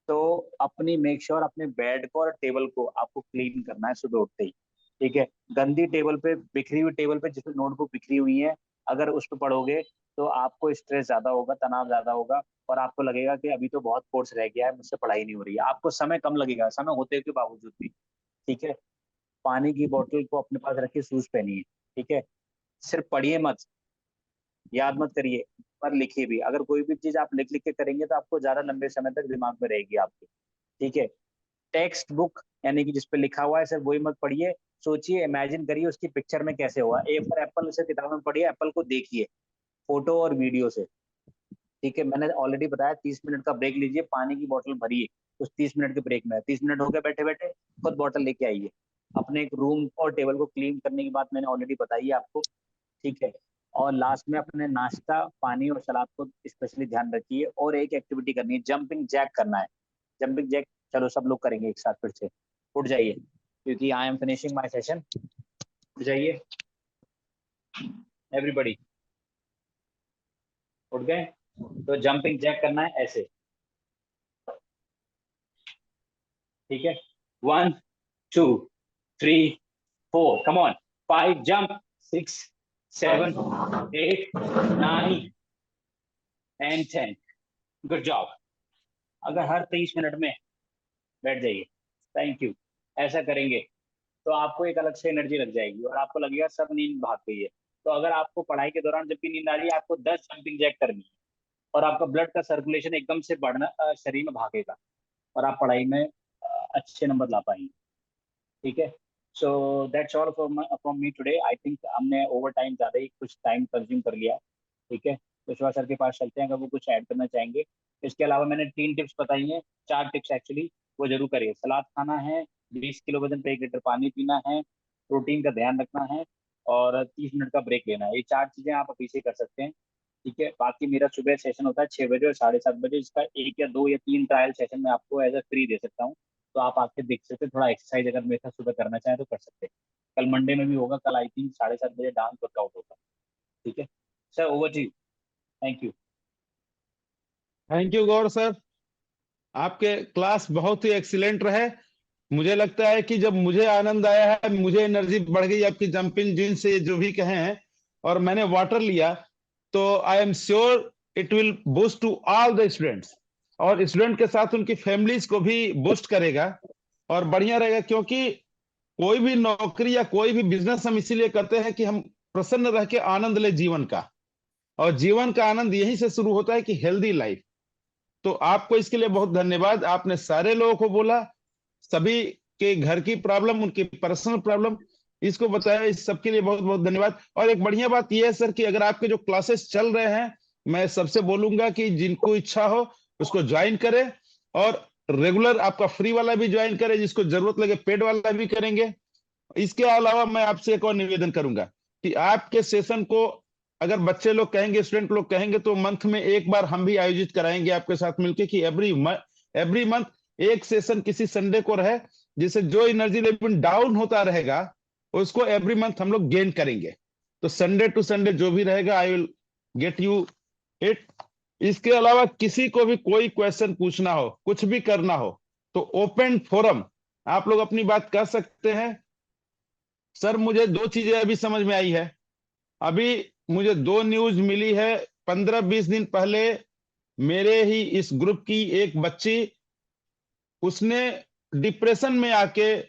तो अपनी मेक श्योर अपने बेड को और टेबल को आपको क्लीन करना है सुबह उठते ही। ठीक है। गंदी टेबल पे, बिखरी हुई टेबल पे जिसमें नोटबुक बिखरी हुई है, अगर उस पर पढ़ोगे तो आपको स्ट्रेस ज्यादा होगा, तनाव ज्यादा होगा, और आपको लगेगा कि अभी तो बहुत कोर्स रह गया है, मुझसे पढ़ाई नहीं हो रही है। आपको समय कम लगेगा, समय होते के बावजूद भी। ठीक है। पानी की बोतल को अपने पास रखिए, शूज पहनिए। ठीक है। सिर्फ पढ़िए मत, याद मत करिए, पर लिखिए भी। अगर कोई भी चीज आप लिख लिख के करेंगे तो आपको ज्यादा लंबे समय तक दिमाग में रहेगी आपके। ठीक है। टेक्स्ट बुक यानी कि जिसपे लिखा हुआ है सिर्फ वही मत पढ़िए, सोचिए, इमेजिन करिए उसकी पिक्चर में कैसे हुआ। ए फॉर एप्पल से किताब में पढ़िए, एप्पल को देखिए फोटो और वीडियो से। ठीक है। मैंने ऑलरेडी बताया 30 मिनट का ब्रेक लीजिए, पानी की बोतल भरिए उस 30 मिनट के ब्रेक में। 30 मिनट हो गए बैठे बैठे, खुद बोतल लेके आइए। अपने एक रूम और टेबल को क्लीन करने की बात मैंने ऑलरेडी बताई है आपको। ठीक है। और लास्ट में अपने नाश्ता, पानी और सलाद को स्पेशली ध्यान रखिए। और एक एक्टिविटी करनी है, जंपिंग जैक करना है। जंपिंग जैक चलो सब लोग करेंगे एक साथ, फिर से उठ जाइए, क्योंकि I am finishing my session. उठ जाइए एवरीबॉडी, उठ गए? तो जंपिंग जैक करना है ऐसे। ठीक है। 1 2 3 4, come on, 5 jump, 6 7 8 9 and 10। Good job. अगर हर 30 मिनट में बैठ जाइए, थैंक यू, ऐसा करेंगे तो आपको एक अलग से एनर्जी लग जाएगी और आपको लगेगा सब नींद भाग गई है। तो अगर आपको पढ़ाई के दौरान जब भी नींद आ रही है, आपको 10 जंपिंग जैक करनी है, और आपका ब्लड का सर्कुलेशन एकदम से बढ़ना, शरीर में भागेगा, और आप पढ़ाई में अच्छे नंबर ला पाएंगे। ठीक है। So that's all from me today. I think हमने ओवर टाइम ज़्यादा ही कुछ टाइम कंज्यूम कर लिया। ठीक है। कुशवाहा सर के पास चलते हैं, अगर वो कुछ ऐड करना चाहेंगे। इसके अलावा मैंने 3 टिप्स बताई हैं, 4 टिप्स एक्चुअली, वो जरूर करिए। सलाद खाना है, 20 किलो वजन पे 1 लीटर पानी पीना है, प्रोटीन का ध्यान रखना है, और 30 मिनट का ब्रेक लेना है। ये 4 चीजें आप अभी से कर सकते हैं। ठीक है। बाकी मेरा सुबह सेशन होता है 6 बजे और 7:30 बजे। इसका 1 या 2 या 3 ट्रायल सेशन मैं आपको एज अ फ्री दे सकता हूँ, तो आप आके देख सकते हैं। थोड़ा एक्सरसाइज अगर मेरे साथ सुबह करना चाहें तो कर सकते हैं। कल मंडे में भी होगा, कल आई थिंक 7:30 बजे डांस वर्कआउट होगा। ठीक है sir, over to you. Thank you. Thank you Gaur sir, आपके क्लास बहुत ही एक्सीलेंट रहे। मुझे लगता है कि जब मुझे आनंद आया है, मुझे एनर्जी बढ़ गई आपकी जंपिंग जिन से जो भी कहे हैं, और मैंने वाटर लिया, तो I am sure it will boost to all the students, और स्टूडेंट के साथ उनकी फैमिलीज को भी बूस्ट करेगा और बढ़िया रहेगा। क्योंकि कोई भी नौकरी या कोई भी बिजनेस हम इसीलिए करते हैं कि हम प्रसन्न रह के आनंद ले जीवन का, और जीवन का आनंद यहीं से शुरू होता है कि हेल्दी लाइफ। तो आपको इसके लिए बहुत धन्यवाद। आपने सारे लोगों को बोला, सभी के घर की प्रॉब्लम, उनकी पर्सनल प्रॉब्लम इसको बताया, इस सबके लिए बहुत बहुत धन्यवाद। और एक बढ़िया बात यह है सर कि अगर आपके जो क्लासेस चल रहे हैं, मैं सबसे बोलूंगा कि जिनको इच्छा हो उसको ज्वाइन करें, और रेगुलर आपका फ्री वाला भी ज्वाइन करें, जिसको जरूरत लगे पेड वाला भी करेंगे। इसके अलावा मैं आपसे एक और निवेदन करूंगा कि आपके सेशन को अगर बच्चे लोग कहेंगे, स्टूडेंट लोग कहेंगे, तो मंथ में एक बार हम भी आयोजित कराएंगे आपके साथ मिलकर कि एवरी मंथ एक सेशन किसी संडे को रहे, जिससे जो एनर्जी लेवल डाउन होता रहेगा उसको एवरी मंथ हम लोग गेन करेंगे। तो संडे टू संडे जो भी रहेगा, I will get you it. इसके अलावा किसी को भी कोई क्वेश्चन पूछना हो, कुछ भी करना हो, तो ओपन फोरम आप लोग अपनी बात कर सकते हैं। सर मुझे दो चीजें अभी समझ में आई है। अभी मुझे दो न्यूज मिली है। 15-20 दिन पहले मेरे ही इस ग्रुप की एक बच्ची, उसने डिप्रेशन में आके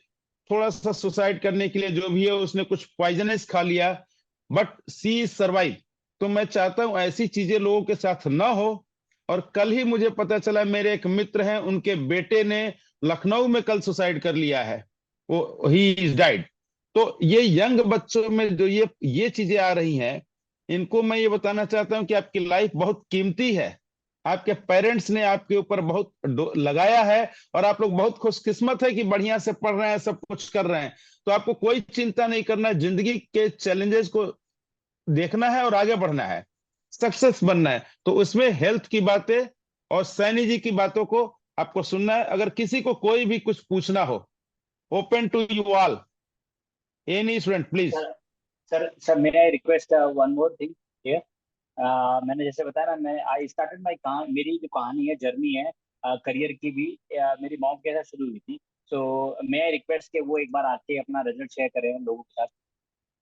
थोड़ा सा सुसाइड करने के लिए जो भी है, उसने कुछ पॉइजनस खा लिया, बट सी सर्वाइव। तो मैं चाहता हूं ऐसी चीजें लोगों के साथ ना हो। और कल ही मुझे पता चला, मेरे एक मित्र हैं, उनके बेटे ने लखनऊ में कल सुसाइड कर लिया है, वो ही इज डाइड। तो ये यंग बच्चों में जो ये चीजें आ रही हैं, इनको मैं ये बताना चाहता हूं कि आपकी लाइफ बहुत कीमती है। आपके पेरेंट्स ने आपके ऊपर बहुत लगाया है, और आप लोग बहुत खुशकिस्मत है कि बढ़िया से पढ़ रहे हैं, सब कुछ कर रहे हैं। तो आपको कोई चिंता नहीं करना है, जिंदगी के चैलेंजेस को देखना है और आगे बढ़ना है, सक्सेस बनना है। तो उसमें हेल्थ की बातें और सैनी जी की बातों को आपको सुनना है। अगर किसी को कोई भी कुछ पूछना हो, open to you all, any student please. Sir may I request one more thing here. मैंने जैसे बताया ना, मैं आई स्टार्टेड माई कहानी, मेरी जो कहानी है, जर्नी है करियर की भी, मेरी मॉम के साथ शुरू हुई थी। सो मैं रिक्वेस्ट के वो एक बार आके अपना रिजल्ट शेयर करें लोगों के साथ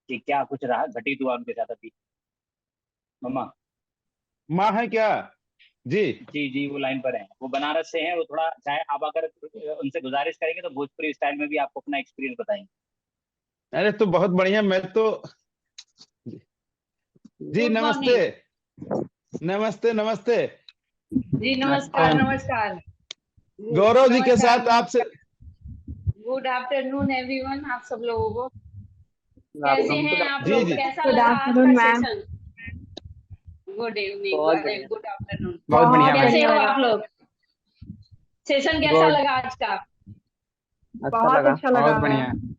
कि क्या कुछ रहा घटित हुआ उनके साथ अभी। मम्मा माँ है क्या? जी जी जी, वो लाइन पर हैं, वो बनारस से हैं। वो थोड़ा चाहे आप अगर उनसे गुजारिश करेंगे तो भोजपुरी स्टाइल में भी आपको अपना एक्सपीरियंस बताएंगे। अरे तो बहुत बढ़िया। मैं तो जी गुड नमस्ते मॉर्निंग। नमस्ते नमस्ते। जी नमस्कार नमस्कार। गौरव जी के साथ आपसे गुड आफ्टरनून एवरीवन, आप सब लोगों को कैसे हैं आप जी लोग? जी कैसा गुड लगा आज आफ्टरनून का मैम। सेशन? गुड इवनिंग, बहुत अरे बढ़िया, गुड आफ्टरनून। बहुत बढ़िया बहुत भाई। कैसे हो बढ़िया आप लगा, लोग? सेशन कैसा गुड, लगा आज का? बहुत अच्छा लगा बहुत बढ़िया, मैम।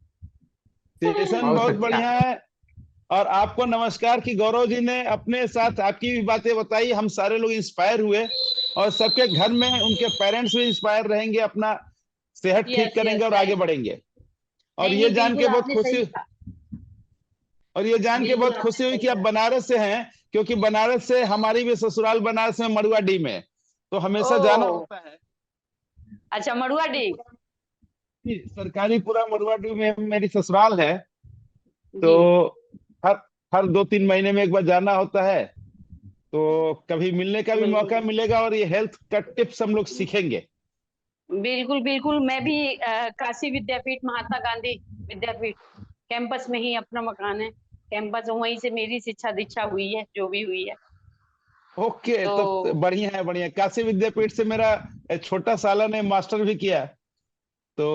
सेशन बहुत बहुत अच्छा। बढ़िया है। और आपको नमस्कार कि गौरव जी ने अपने साथ आपकी भी बातें बताई, हम सारे लोग इंस्पायर हुए, और सबके घर में उनके पेरेंट्स भी इंस्पायर रहेंगे, अपना सेहत ठीक यस करेंगे यस और आगे राइट। बढ़ेंगे। और नहीं ये नहीं, जान बिल्कुल के बहुत आपने खुशी सही कहा। और ये जान के बिल्कुल बहुत आपने खुशी हुई सही कि आप कहा। बनारस से हैं, क्योंकि बनारस से हमारी भी ससुराल बनारस में मड़ुआडीह में, तो हमेशा जाना ओ होता है। अच्छा, मड़ुआडीह। सरकारीपुरा मड़ुआडीह में मेरी ससुराल है। तो जी हर हर 2-3 महीने में एक बार जाना होता है। तो कभी मिलने का भी मौका बिल्कुल मिलेगा, और ये हेल्थ का टिप्स हम लोग सीखेंगे। बिल्कुल बिल्कुल। मैं भी काशी विद्यापीठ, महात्मा गांधी विद्यापीठ कैंपस में ही अपना मकान है, कैंपस वहीं से मेरी शिक्षा दीक्षा हुई है, जो भी हुई है। ओके, तो तो बढ़िया है, बढ़िया। काशी विद्यापीठ से मेरा छोटा साला ने मास्टर भी किया, तो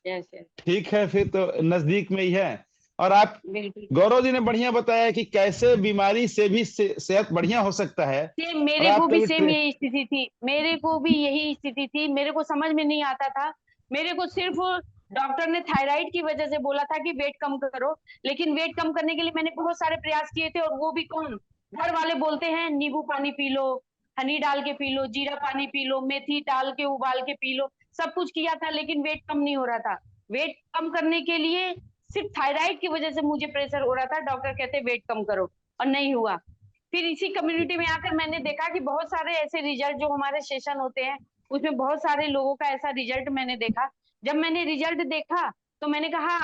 यस यस ठीक है, फिर तो नजदीक में ही है। और आप, बिल्कुल। गौरव जी ने बढ़िया बताया कि कैसे बीमारी से भी सेहत बढ़िया हो सकता है। सेम और मेरे को आपका भी भी सेम यही स्थिति थी, मेरे को भी यही स्थिति थी। मेरे को समझ में नहीं आता था। मेरे को सिर्फ डॉक्टर ने थायराइड की वजह से बोला था कि वेट कम करो, लेकिन वेट कम करने के लिए मैंने बहुत सारे प्रयास किए थे, और वो भी कौन, घर वाले बोलते हैं नींबू पानी पी लो, हनी डाल के पी लो, जीरा पानी पी लो, मेथी डाल के उबाल के पी लो, सब कुछ किया था, लेकिन वेट कम नहीं हो रहा था। वेट कम करने के लिए सिर्फ थायराइड की वजह से मुझे प्रेशर हो रहा था, डॉक्टर कहते वेट कम करो, और नहीं हुआ। फिर इसी कम्युनिटी में आकर मैंने देखा कि बहुत सारे ऐसे रिजल्ट जो हमारे सेशन होते हैं, उसमें बहुत सारे लोगों का ऐसा रिजल्ट मैंने देखा। जब मैंने रिजल्ट देखा तो मैंने कहा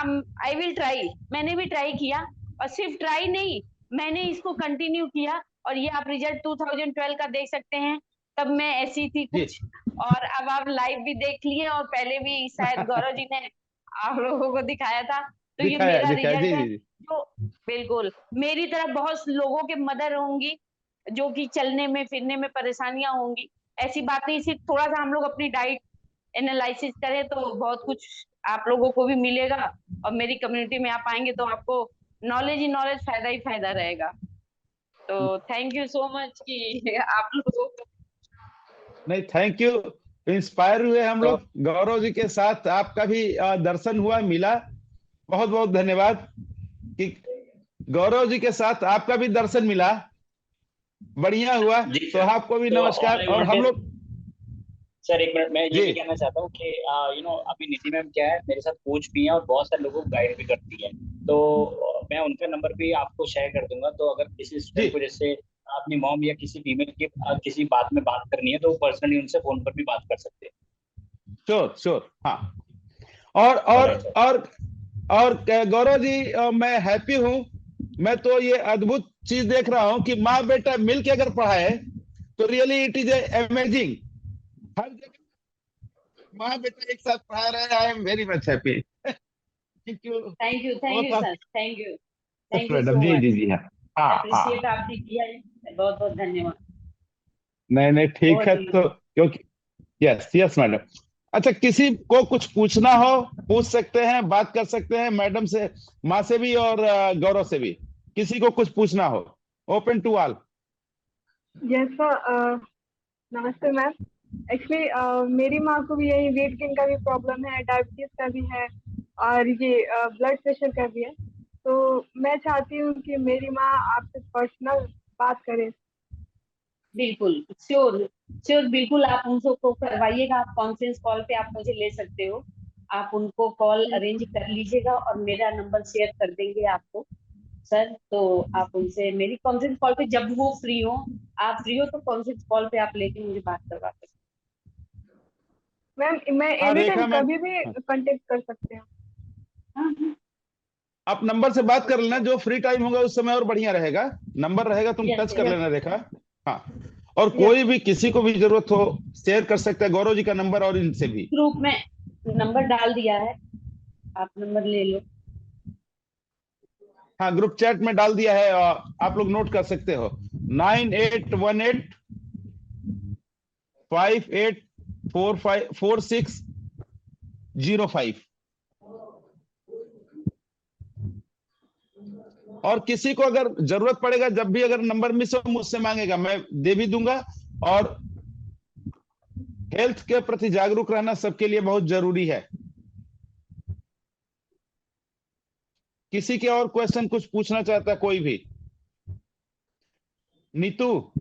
आई विल ट्राई। मैंने भी ट्राई किया, और सिर्फ ट्राई नहीं, मैंने इसको कंटिन्यू किया, और ये आप रिजल्ट 2012 का देख सकते हैं। तब मैं ऐसी थी जी कुछ, और अब आप लाइव भी देख लिए, और पहले भी शायद गौरव जी ने आप लोगों को दिखाया था। तो ये दिखाया मेरा दिखाया रिजल्ट जी है। जी तो बिल्कुल मेरी तरह बहुत लोगों के मदर होंगी जो कि चलने में फिरने में परेशानियां होंगी। ऐसी बात नहीं, सिर्फ थोड़ा सा हम लोग अपनी डाइट एनालिसिस करें तो बहुत कुछ आप लोगों को भी मिलेगा, और मेरी कम्युनिटी में आप आएंगे तो आपको नॉलेज ही नॉलेज, फायदा ही फायदा रहेगा। तो थैंक यू सो मच कि आप लोगों को। नहीं, थैंक यू। इंस्पायर हुए हम तो लोग गौरव जी के साथ, आपका भी दर्शन हुआ, मिला। बहुत बहुत धन्यवाद कि गौरव जी के साथ आपका भी दर्शन मिला, बढ़िया हुआ। जी सर। सोहाब को भी तो नमस्कार। आई और हम वांटेड लोग सर, एक मिनट, मैं ये जी भी कहना चाहता हूँ कि अभी नीति मैम क्या है, मेरे साथ कोच भी हैं और बहुत सारे लोगों को गाइड भी करती है। तो मैं उनका नंबर भी आपको शेयर कर दूंगा। तो अगर किसी जी स्टूडेंट को जैसे अपनी मॉम या किसी फीमेल की किसी बात में बात करनी है तो वो पर्सनली उनसे फोन पर भी बात कर सकते हैं। श्योर श्योर, हाँ। और और ऑलराइट सर। और और गौरव जी, मैं हैप्पी हूँ। मैं तो ये अद्भुत चीज देख रहा हूँ कि माँ बेटा मिलके अगर पढ़ाए तो रियली इट इज अमेजिंग। हर जगह माँ बेटा एक साथ पढ़ा रहे हैं। I am very much happy. Thank you. Thank you sir, thank you madam so जी मच। जी जी, हाँ हाँ अप्रिशिएट हाँ। आपने किया है, बहुत बहुत धन्यवाद। नहीं नहीं, ठीक बहुत है। ही तो क्योंकि यस यस मैडम। अच्छा, किसी को कुछ पूछना हो पूछ सकते हैं, बात कर सकते हैं मैडम से, माँ से भी और गौरव से भी। किसी को कुछ पूछना हो, open to all. Yes sir. नमस्ते मैम। एक्चुअली मेरी माँ को भी यही वेट गेन का भी प्रॉब्लम है, डायबिटीज का भी है, और ये ब्लड प्रेशर का भी है। तो मैं चाहती हूँ कि मेरी माँ आपसे पर्सनल बात करे। बिल्कुल श्योर श्योर, बिल्कुल आप उनको करवाइएगा। आप कॉन्फ्रेंस कॉल पे आप मुझे ले सकते हो, आप उनको कॉल अरेंज कर लीजिएगा और मेरा नंबर शेयर कर देंगे आपको सर। तो आप उनसे मेरी कॉन्फ्रेंस कॉल पे जब वो फ्री हो, आप फ्री हो तो कॉन्फ्रेंस कॉल पे आप लेके मुझे बात करवा सकते मैम मैं हाँ एनी टाइम रेखा मैम, कभी भी कांटेक्ट कर सकते हैं। हैं। आप नंबर से बात कर लेना, जो फ्री टाइम होगा उस समय और बढ़िया रहेगा। नंबर रहेगा, तुम यस टच कर यस लेना रेखा। हाँ, और यस कोई भी किसी को भी जरूरत हो शेयर कर सकता है, गौरव जी का नंबर और इनसे भी। ग्रुप में नंबर डाल दिया है, आप नंबर ले लो। हाँ, ग्रुप चैट में डाल दिया है, आप लोग नोट कर सकते हो। 9818584605। और किसी को अगर जरूरत पड़ेगा, जब भी अगर नंबर मिस हो मुझसे मांगेगा, मैं दे भी दूंगा। और हेल्थ के प्रति जागरूक रहना सबके लिए बहुत जरूरी है। किसी के और क्वेश्चन कुछ पूछना चाहता है कोई भी? नीतू,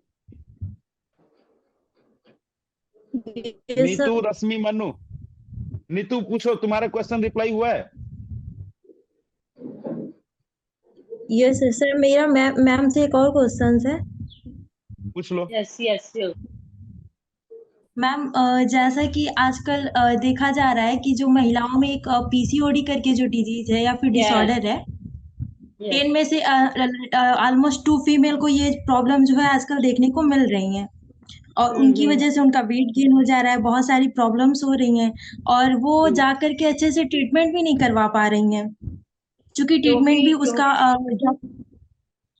यस नीतू, रश्मि, मनु। नीतू पूछो, तुम्हारा क्वेश्चन रिप्लाई हुआ है? यस सर, मेरा मैम से एक और क्वेश्चन है। पूछ लो। Yes yes sure. मैम जैसा कि आजकल देखा जा रहा है कि जो महिलाओं में एक पीसीओडी करके जो डिजीज है या फिर यस डिसऑर्डर है, यस 10 में से ऑलमोस्ट 2 फीमेल को ये प्रॉब्लम जो है आजकल देखने को मिल रही है, और उनकी वजह से उनका वेट गेन हो जा रहा है, बहुत सारी प्रॉब्लम्स हो रही हैं, और वो जा करके अच्छे से ट्रीटमेंट भी नहीं करवा पा रही हैं, क्योंकि ट्रीटमेंट भी उसका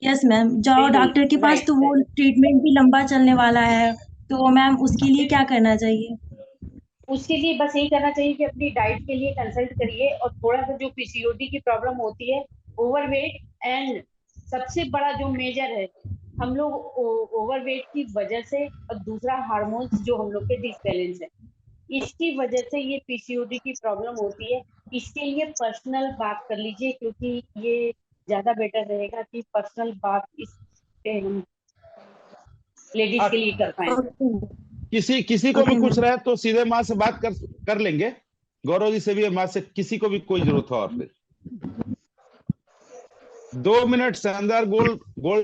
यस मैम, जाओ बिल्कुल डॉक्टर के पास राइट। तो वो ट्रीटमेंट भी लंबा चलने वाला है। तो मैम उसके लिए क्या करना चाहिए? उसके लिए बस यही करना चाहिए कि अपनी डाइट के लिए कंसल्ट करिए, और थोड़ा सा जो पीसीओडी की प्रॉब्लम होती है, ओवरवेट, एंड सबसे बड़ा जो मेजर है, हम लोग ओवरवेट की वजह से, और दूसरा हार्मोन्स जो हम लोग के डिसबैलेंस है, इसकी वजह से ये पीसीओडी की प्रॉब्लम होती है। इसके लिए पर्सनल बात कर लीजिए, क्योंकि ये ज्यादा बेटर रहेगा कि पर्सनल बात इस पे हम लेडीज के लिए कर पाए। किसी को भी कुछ रहे तो सीधे माँ से बात कर लेंगे। गौरव जी से भी, माँ से, किसी को भी कोई जरूरत हो। और फिर 2 मिनट से अंदर गोल्ड